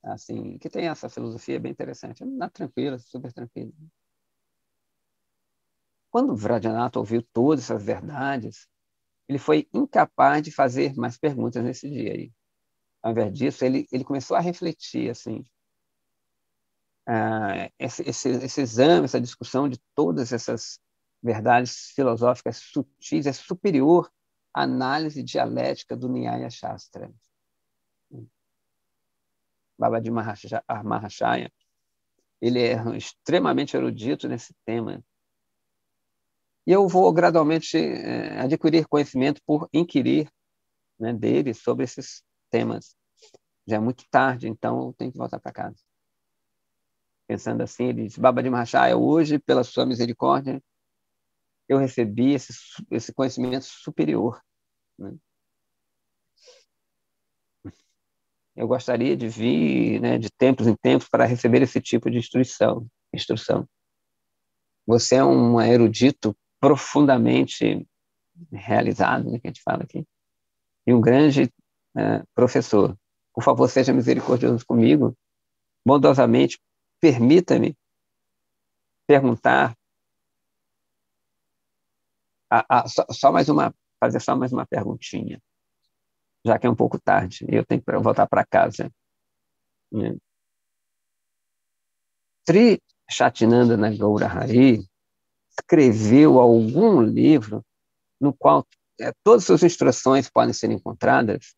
assim, que tenha essa filosofia bem interessante. É tranquila, super tranquila. Quando Vrajanatha ouviu todas essas verdades, ele foi incapaz de fazer mais perguntas nesse dia aí. Ao invés disso, ele começou a refletir assim, esse exame, essa discussão de todas essas verdades filosóficas sutis é superior à análise dialética do Nyaya Shastra. Babaji Mahashaya, ele é extremamente erudito nesse tema. E eu vou gradualmente adquirir conhecimento por inquirir, né, dele sobre esses temas. Já é muito tarde, então eu tenho que voltar para casa. Pensando assim, ele diz, Babaji Mahashaya, hoje, pela sua misericórdia, eu recebi esse conhecimento superior, né? Eu gostaria de vir, né, de tempos em tempos para receber esse tipo de instrução. Você é um erudito profundamente realizado, né, que a gente fala aqui, e um grande professor. Por favor, seja misericordioso comigo, bondosamente, permita-me perguntar fazer só mais uma perguntinha, já que é um pouco tarde e eu tenho que voltar para casa, né? Sri Chatinandana Gaura Hari escreveu algum livro no qual todas as suas instruções podem ser encontradas,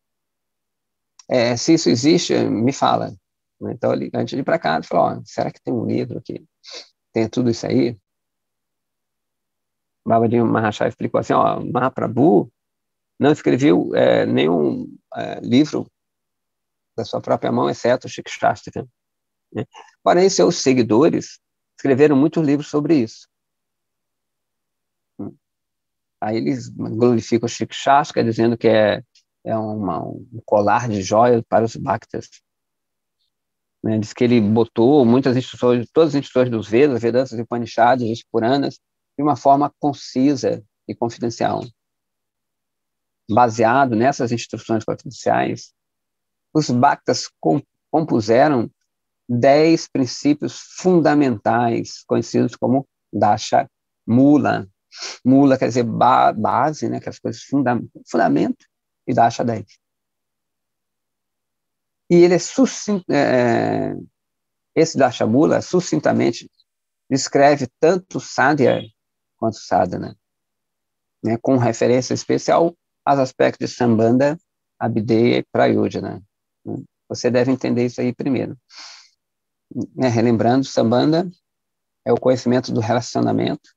se isso existe, me fala. Então, antes de ir para cá, ele falou, será que tem um livro que tem tudo isso aí? Babaji Maharaj explicou assim, Mahaprabhu não escreveu nenhum livro da sua própria mão, exceto o Shikshastra, né? Porém, seus seguidores escreveram muitos livros sobre isso. Aí eles glorificam o Shikshastra, dizendo que é um colar de joias para os Bhaktas. Né? Diz que ele botou muitas instruções, todas as instruções dos Vedas, Vedantas, Upanishads, os Puranas, de uma forma concisa e confidencial. Baseado nessas instruções confidenciais, os Bhaktas compuseram 10 princípios fundamentais, conhecidos como Dasha Mula. Mula quer dizer base, né, aquelas coisas, fundamento, e Dasha 10. E ele esse Dasha Mula, sucintamente, descreve tanto Sadhya quanto Sadhana, né, com referência especial aos aspectos de Sambandha, Abhideya e Prayodhana. Você deve entender isso aí primeiro. Né, relembrando, Sambandha é o conhecimento do relacionamento,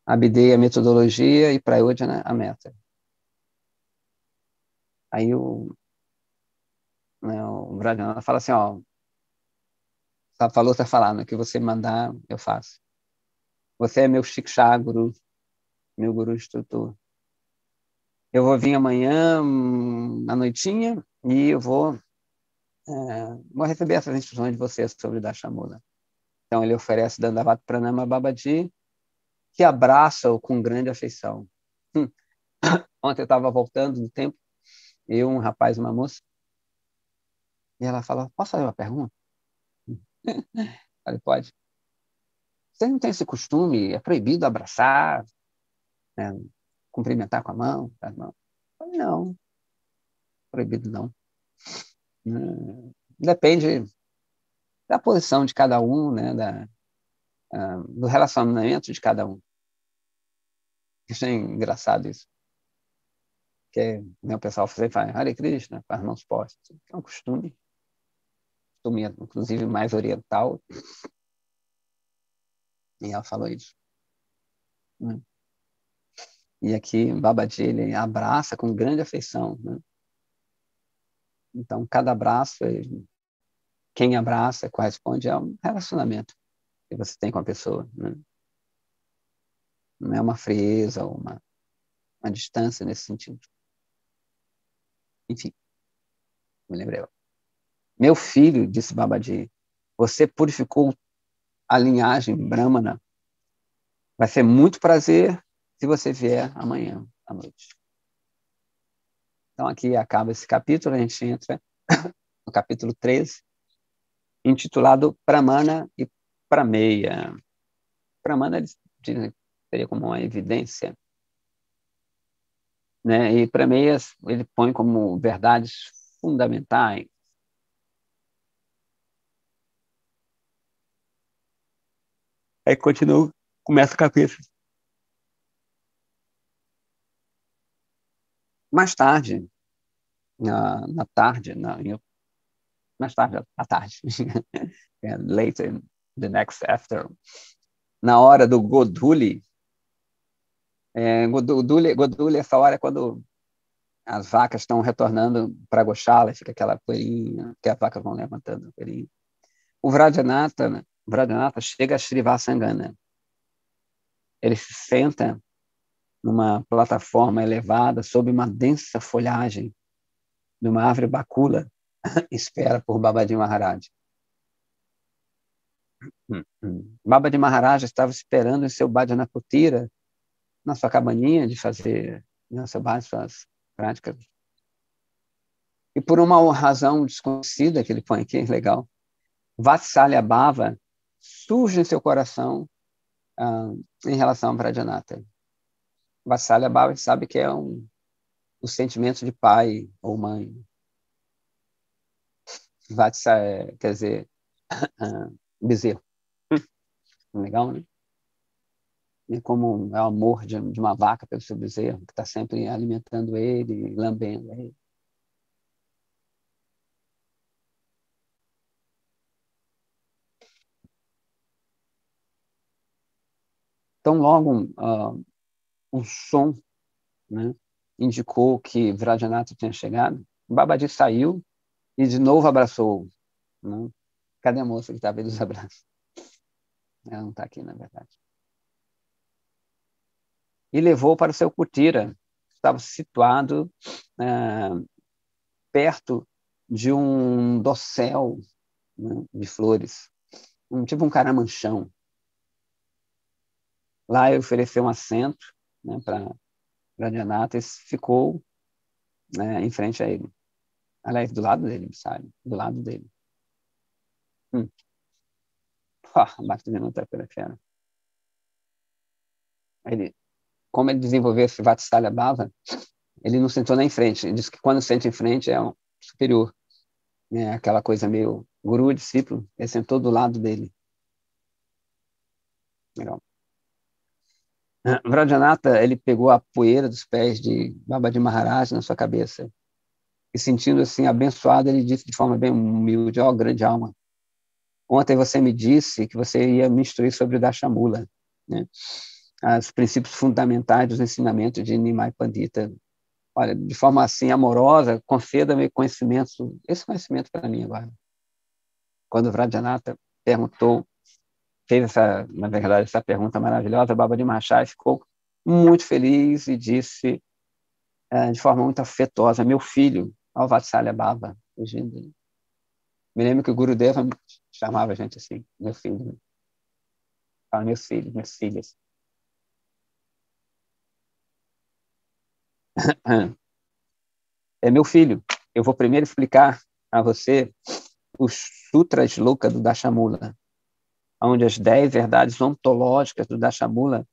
Abhideya a metodologia e Prayodhana a meta. Aí o Vrajananda fala assim, falou, está falando, o que você mandar, eu faço. Você é meu Shiksha Guru, meu Guru instrutor. Eu vou vir amanhã, à noitinha, e eu vou receber essas instruções de você sobre Dashamula. Então ele oferece Dandavat Pranama Babaji, que abraça-o com grande afeição. Ontem eu estava voltando do tempo, eu, um rapaz e uma moça, e ela fala, posso fazer uma pergunta? Falei, pode. Você não tem esse costume, é proibido abraçar, né, cumprimentar com a mão, com as mãos? Falei, não, proibido não. Depende da posição de cada um, né, do relacionamento de cada um. Isso é engraçado isso. Que né, o pessoal faz Hare Krishna com as mãos postas. É um costume, inclusive mais oriental. E ela falou isso. Né? E aqui, Babaji, ele abraça com grande afeição. Né? Então, cada abraço, quem abraça, corresponde a um relacionamento que você tem com a pessoa. Né? Não é uma frieza ou uma distância nesse sentido. Enfim, me lembrei. Meu filho, disse Babaji, você purificou a linhagem Brahmana. Vai ser muito prazer se você vier amanhã à noite. Então, aqui acaba esse capítulo, a gente entra no capítulo 13, intitulado Pramana e Prameya. Pramana, eles dizem que seria como uma evidência, né? E Prameyas ele põe como verdades fundamentais. Aí continua, começa o capítulo. Mais tarde, na tarde, mais tarde, à tarde, later, the next after, na hora do Goduli, Goduli, essa hora é quando as vacas estão retornando para Goshala, fica aquela poeirinha, que as vacas vão levantando a poeirinha. O Vrajanatha chega a Srivasangana. Ele se senta numa plataforma elevada sob uma densa folhagem de uma árvore bacula, espera por Babaji Maharaj. Babaji Maharaj estava esperando em seu Bhajanaputira, na sua cabaninha de fazer suas práticas. E por uma razão desconhecida que ele põe aqui, legal, Vatsalya Bhava surge em seu coração em relação a Prajanatha. Vatsalya Bhava sabe que é o sentimento de pai ou mãe. Vatsalya quer dizer bezerro. Legal, né? né, como é o amor de uma vaca pelo seu bezerro, que está sempre alimentando ele, lambendo ele. Então, logo um som, né, indicou que Vrajanatha tinha chegado. Babaji saiu e de novo abraçou. Né? Cadê a moça que estava aí dos abraços? Ela não está aqui, na verdade. E levou para o seu kutira, que estava situado perto de um dossel, né, de flores, tipo um caramanchão. Lá ele ofereceu um assento, né, para Radhanatha e ficou, né, em frente a ele. Aliás, do lado dele, sabe? Do lado dele. Bhaktivinoda Thakur. Ele, como ele desenvolveu esse Vatsalya Bhava, ele não sentou nem em frente. Ele disse que quando senta em frente é um superior. Né? Aquela coisa meio guru, discípulo. Ele sentou do lado dele. Legal. Vrajanatha, ele pegou a poeira dos pés de Babaji Maharaj na sua cabeça. E sentindo assim, abençoado, ele disse de forma bem humilde: ó, grande alma, ontem você me disse que você ia me instruir sobre o Dashamula, né? Os princípios fundamentais dos ensinamentos de Nimai Pandita. Olha, de forma assim amorosa, conceda-me conhecimento, esse conhecimento para mim agora. Quando Vrajanatha perguntou, fez essa, na verdade, essa pergunta maravilhosa, Babaji Maharaj ficou muito feliz e disse, de forma muito afetuosa: meu filho, ao Vatsalya Baba. Me lembro que o Gurudeva chamava a gente assim, meu filho. Fala, meus filhos, minhas filhas. É meu filho. Eu vou primeiro explicar a você os Sutras Loka do Dashamula, onde as 10 verdades ontológicas do Dashamula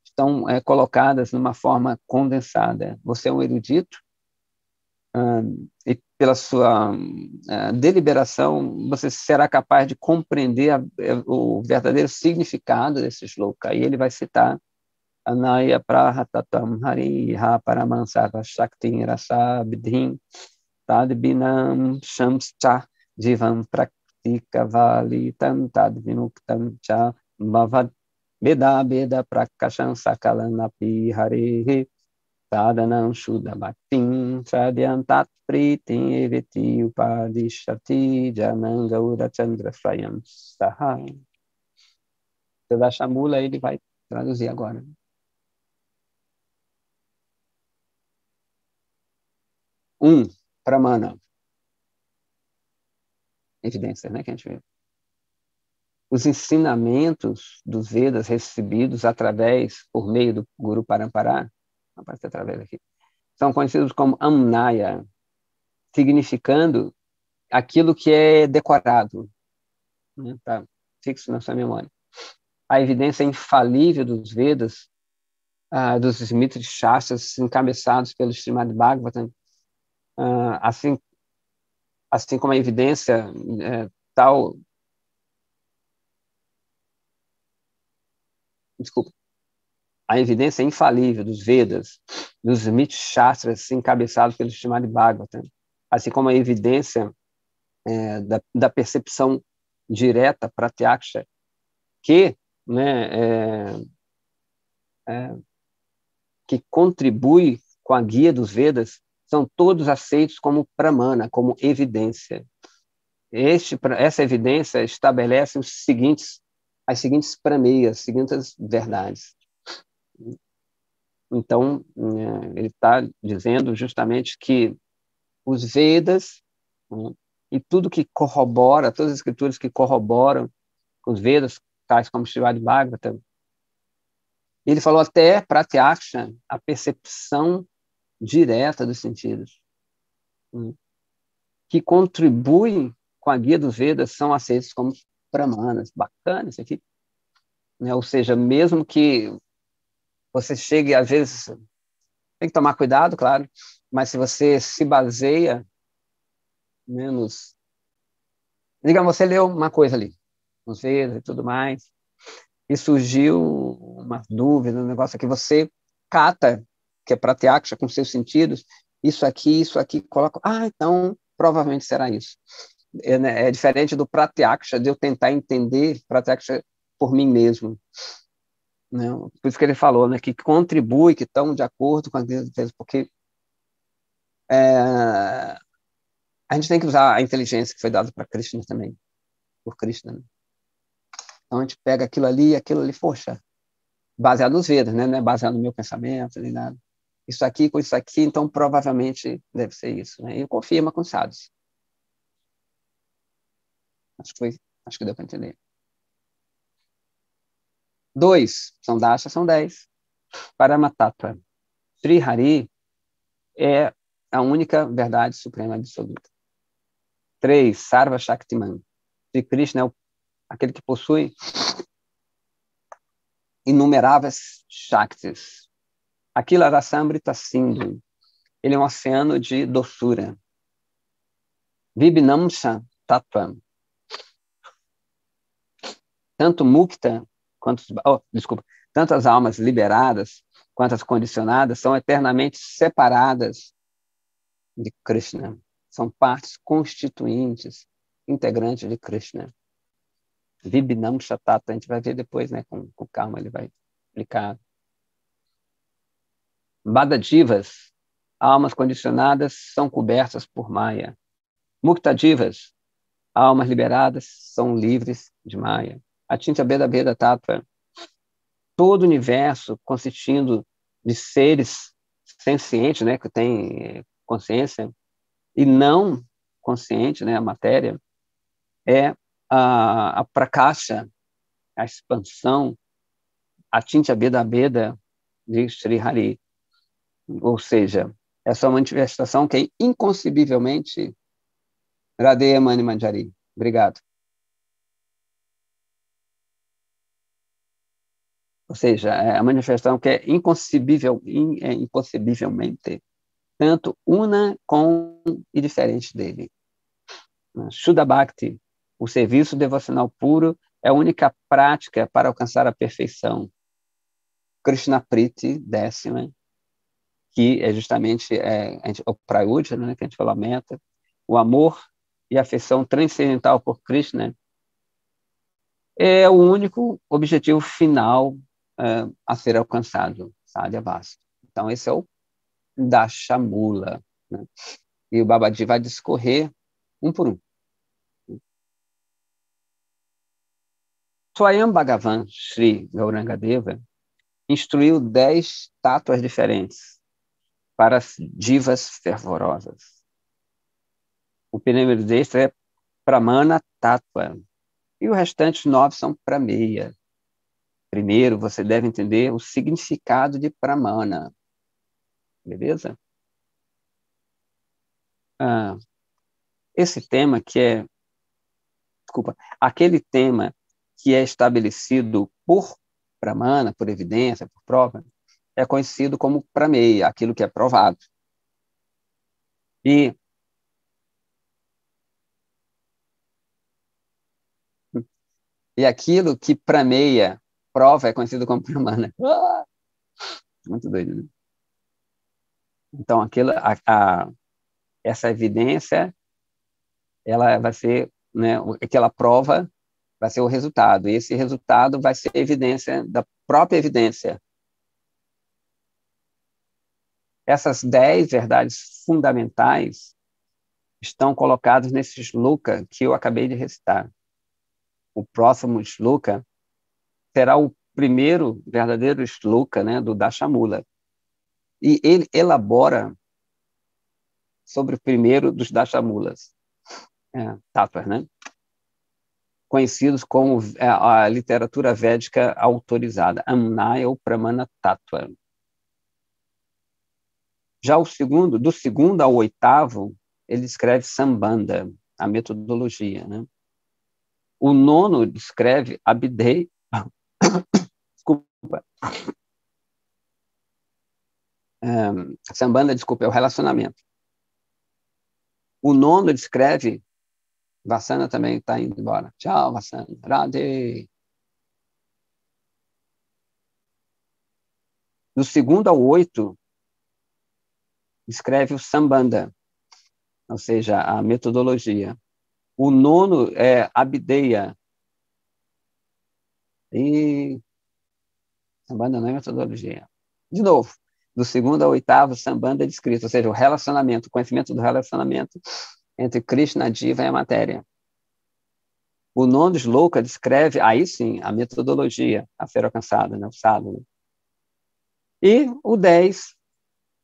estão colocadas numa forma condensada. Você é um erudito, e pela sua deliberação, você será capaz de compreender o verdadeiro significado desse shloka. E ele vai citar Anaya Prahatatam Hariha Paramansava Shakti Rasa Vidhim Tadbinam Shamscha Jivam Praktika Valitam Tadvinuktam Cha Bhavad Beda Beda Prakasham Sakalanapi Harihi Tadanam Shuddha Bhaktim Sadhyantat Pritim Eveti Upadishati Jananga Ura Chandra Swayam Saha. Da Shamula ele vai traduzir agora. Pramana. Evidências, né, que a gente vê. Os ensinamentos dos Vedas recebidos através, por meio do Guru Parampara, aparece através aqui, são conhecidos como Amnaya, significando aquilo que é decorado, né, tá fixo na sua memória. A evidência infalível dos Vedas, dos Smriti Shastras encabeçados pelo Srimad Bhagavatam, assim como a evidência tal, desculpa, a evidência infalível dos Vedas, dos Smriti Shastras encabeçados pelo Srimad Bhagavatam, assim como a evidência da percepção direta, pratyaksha, que, né, que contribui com a guia dos Vedas, são todos aceitos como pramana, como evidência. Essa evidência estabelece as seguintes prameyas, as seguintes verdades. Então, ele está dizendo justamente que os Vedas, e tudo que corrobora, todas as escrituras que corroboram os Vedas, tais como Srimad Bhagavatam, ele falou até pratyaksha, a percepção direta dos sentidos, que contribuem com a guia dos Vedas, são aceitos como pramanas. Bacana isso aqui. Né? Ou seja, mesmo que você chegue, às vezes, tem que tomar cuidado, claro, mas se você se baseia, né, digamos, você leu uma coisa ali, nos Vedas e tudo mais, e surgiu uma dúvida, um negócio que você cata, que é pratyaksha, com seus sentidos, isso aqui, coloca, então provavelmente será isso. É diferente do pratyaksha, de eu tentar entender pratyaksha por mim mesmo. Né? Por isso que ele falou, né, que contribui, que estão de acordo com as vezes, porque a gente tem que usar a inteligência que foi dada para Krishna também, por Krishna. Né? Então a gente pega aquilo ali, poxa, baseado nos Vedas, né? Não é baseado no meu pensamento, nem nada. Isso aqui com isso aqui, então provavelmente deve ser isso. Né? E confirma com os sadhus. Acho que deu para entender. 2, são dasha, são 10. Paramatattva. Sri Hari é a única verdade suprema absoluta. 3, Sarva Shaktiman. Sri Krishna é aquele que possui inumeráveis Shaktis. Aquilo era Samrita Sindhu. Ele é um oceano de doçura. Vibhinamsa Tattvam. Tanto mukta quanto tanto as almas liberadas quanto as condicionadas são eternamente separadas de Krishna. São partes constituintes, integrantes de Krishna. Vibhinamsa Tattva, a gente vai ver depois, né, com calma ele vai explicar. Badadivas, almas condicionadas, são cobertas por Maya. Muktadivas, almas liberadas, são livres de Maya. Atinta Beda Beda Tattva, todo o universo consistindo de seres sencientes, né, que têm consciência, e não consciente, né, a matéria, é a prakasha, a expansão, a Tintya Beda Beda de Sri Hari. Ou seja, essa é uma manifestação que é inconcebivelmente Radheya Mani Manjari. Obrigado. Ou seja, é a manifestação que é inconcebivelmente tanto una com e diferente dele. Shuddha Bhakti, o serviço devocional puro, é a única prática para alcançar a perfeição. Krishna Priti, 10ª, que é justamente o Prayudhana, né, que a gente falou, a meta, o amor e a afeição transcendental por Krishna, é o único objetivo final a ser alcançado, Sadhya Vasta. Então, esse é o Dashamula. Né? E o Babaji vai discorrer um por um. Swayam Bhagavan Sri Gaurangadeva instruiu 10 tátuas diferentes para as divas fervorosas. O primeiro destes é Pramana Tattva, e os restantes 9 são Prameya. Primeiro, você deve entender o significado de Pramana. Beleza? Esse tema aquele tema que é estabelecido por Pramana, por evidência, por prova, é conhecido como Prameya, aquilo que é provado. E aquilo que prameia, prova, é conhecido como Pramana. Muito doido, né? Então, essa evidência, ela vai ser, né, aquela prova vai ser o resultado, e esse resultado vai ser evidência da própria evidência. Essas 10 verdades fundamentais estão colocadas nesse shloka que eu acabei de recitar. O próximo shloka será o primeiro verdadeiro shloka, né, do Dashamula. E ele elabora sobre o primeiro dos Dashamulas, Tattvas, né? Conhecidos como a literatura védica autorizada, Amnaya ou Pramana Tattva. Já o segundo, do segundo ao oitavo, ele escreve Sambandha, a metodologia. Né? O nono descreve Abhidheya, desculpa, Sambandha, desculpa, é o relacionamento. O nono descreve, Vassana também está indo embora. Tchau, Vassana. Radhe. Do 2º ao 8, descreve o Sambandha, ou seja, a metodologia. O 9º é Abhideya. E Sambandha não é metodologia. De novo, do 2º ao 8º, Sambandha é descrito, ou seja, o relacionamento, o conhecimento do relacionamento entre Krishna, Jiva e a matéria. O 9º Shloka descreve, aí sim, a metodologia a ser alcançada, né, o sadhana. E o 10,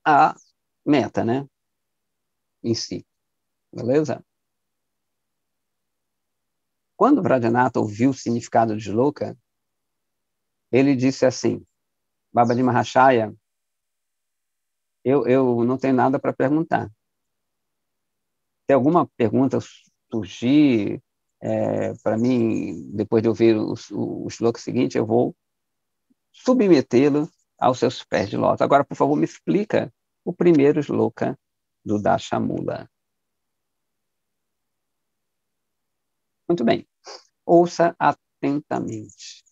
a meta, né, em si. Beleza? Quando Vrajanatha ouviu o significado de Shloka, ele disse assim, Babaji Mahashaya, eu não tenho nada para perguntar. Se alguma pergunta surgir para mim, depois de ouvir o shloka seguinte, eu vou submetê-lo aos seus pés de lótus. Agora, por favor, me explica o primeiro shloka do Dashamula. Muito bem. Ouça atentamente.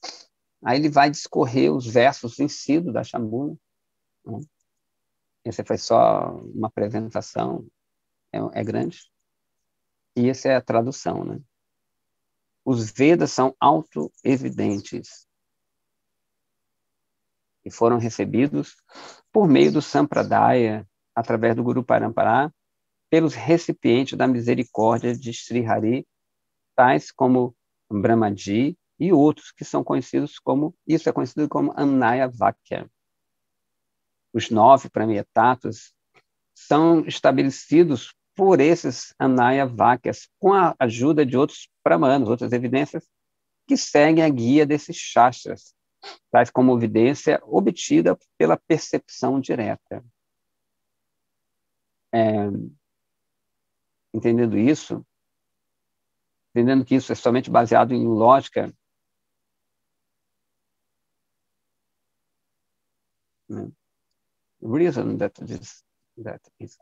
Aí ele vai discorrer os versos em si do Dashamula. Essa foi só uma apresentação, é grande. E essa é a tradução, né? Os Vedas são auto-evidentes e foram recebidos por meio do Sampradaya, através do Guru Parampara, pelos recipientes da misericórdia de Sri Hari, tais como Brahmaji e outros que são conhecidos como, isso é conhecido como Annaya Vakya. Os 9 Pramiyatatvas são estabelecidos por esses Annaya Vakyas, com a ajuda de outros Brahmanas, outras evidências, que seguem a guia desses Shastras, tais como evidência obtida pela percepção direta. Entendendo que isso é somente baseado em lógica, né? Reason that is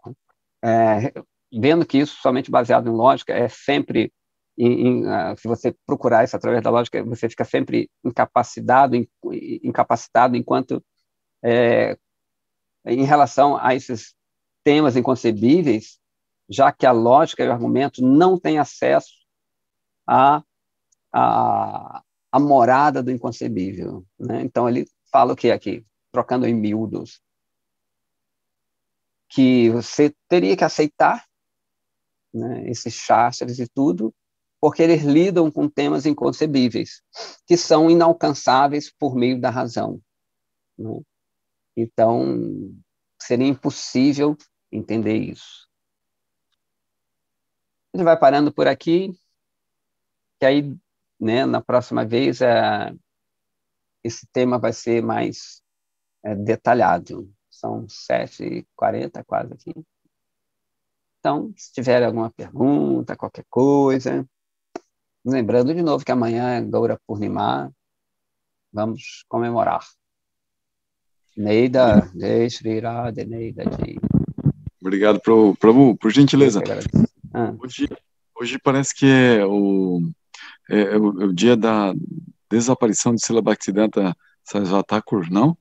vendo que isso somente baseado em lógica é sempre, se você procurar isso através da lógica, você fica sempre incapacitado enquanto em relação a esses temas inconcebíveis, já que a lógica e o argumento não têm acesso à morada do inconcebível, né? Então, ele fala o que aqui? Trocando em miúdos. Que você teria que aceitar, né, esses shastras e tudo, porque eles lidam com temas inconcebíveis, que são inalcançáveis por meio da razão, né? Então, seria impossível entender isso. A gente vai parando por aqui, que aí, né, na próxima vez, esse tema vai ser mais detalhado. São 7h40 quase aqui. Então, se tiver alguma pergunta, qualquer coisa, lembrando de novo que amanhã é Gaura Purnima, vamos comemorar. Neida, Jai Shri Radha, Neida Ji. Obrigado, Prabhu, por gentileza. Ah. Hoje parece que é o dia da desaparição de Srila Bhaktivedanta Sarasvati Thakur, não?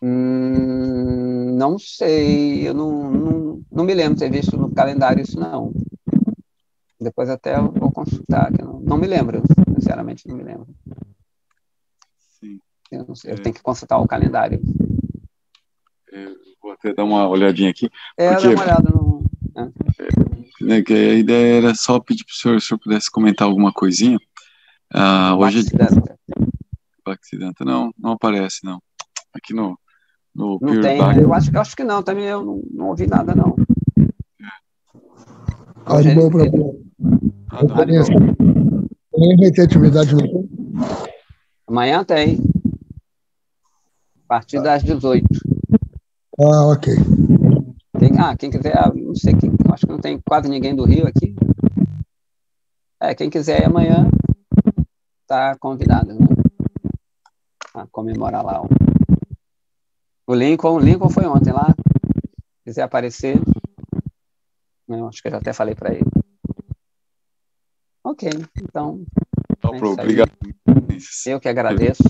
Não sei, eu não me lembro de ter visto no calendário isso, não. Depois até eu vou consultar, que eu não me lembro, sinceramente não me lembro. Sim. Eu tenho que consultar o calendário. Vou até dar uma olhadinha aqui. Dá uma olhada no... Né, que a ideia era só pedir para o senhor, se o senhor pudesse comentar alguma coisinha. Hoje Bhaktivedanta não aparece, não. Aqui no não tem, né? Eu acho que não, também eu não ouvi nada, não. Haribol, Prabhu. Amanhã vai ter atividade no... Amanhã tem. A partir das 18. Ok. Quem quiser, não sei, acho que não tem quase ninguém do Rio aqui. Quem quiser amanhã está convidado, né, a comemorar lá. O Lincoln foi ontem lá. Se quiser aparecer, eu acho que eu já até falei para ele. Ok, então. Obrigado. Eu que agradeço.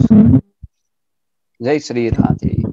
Jai Sri Radhe.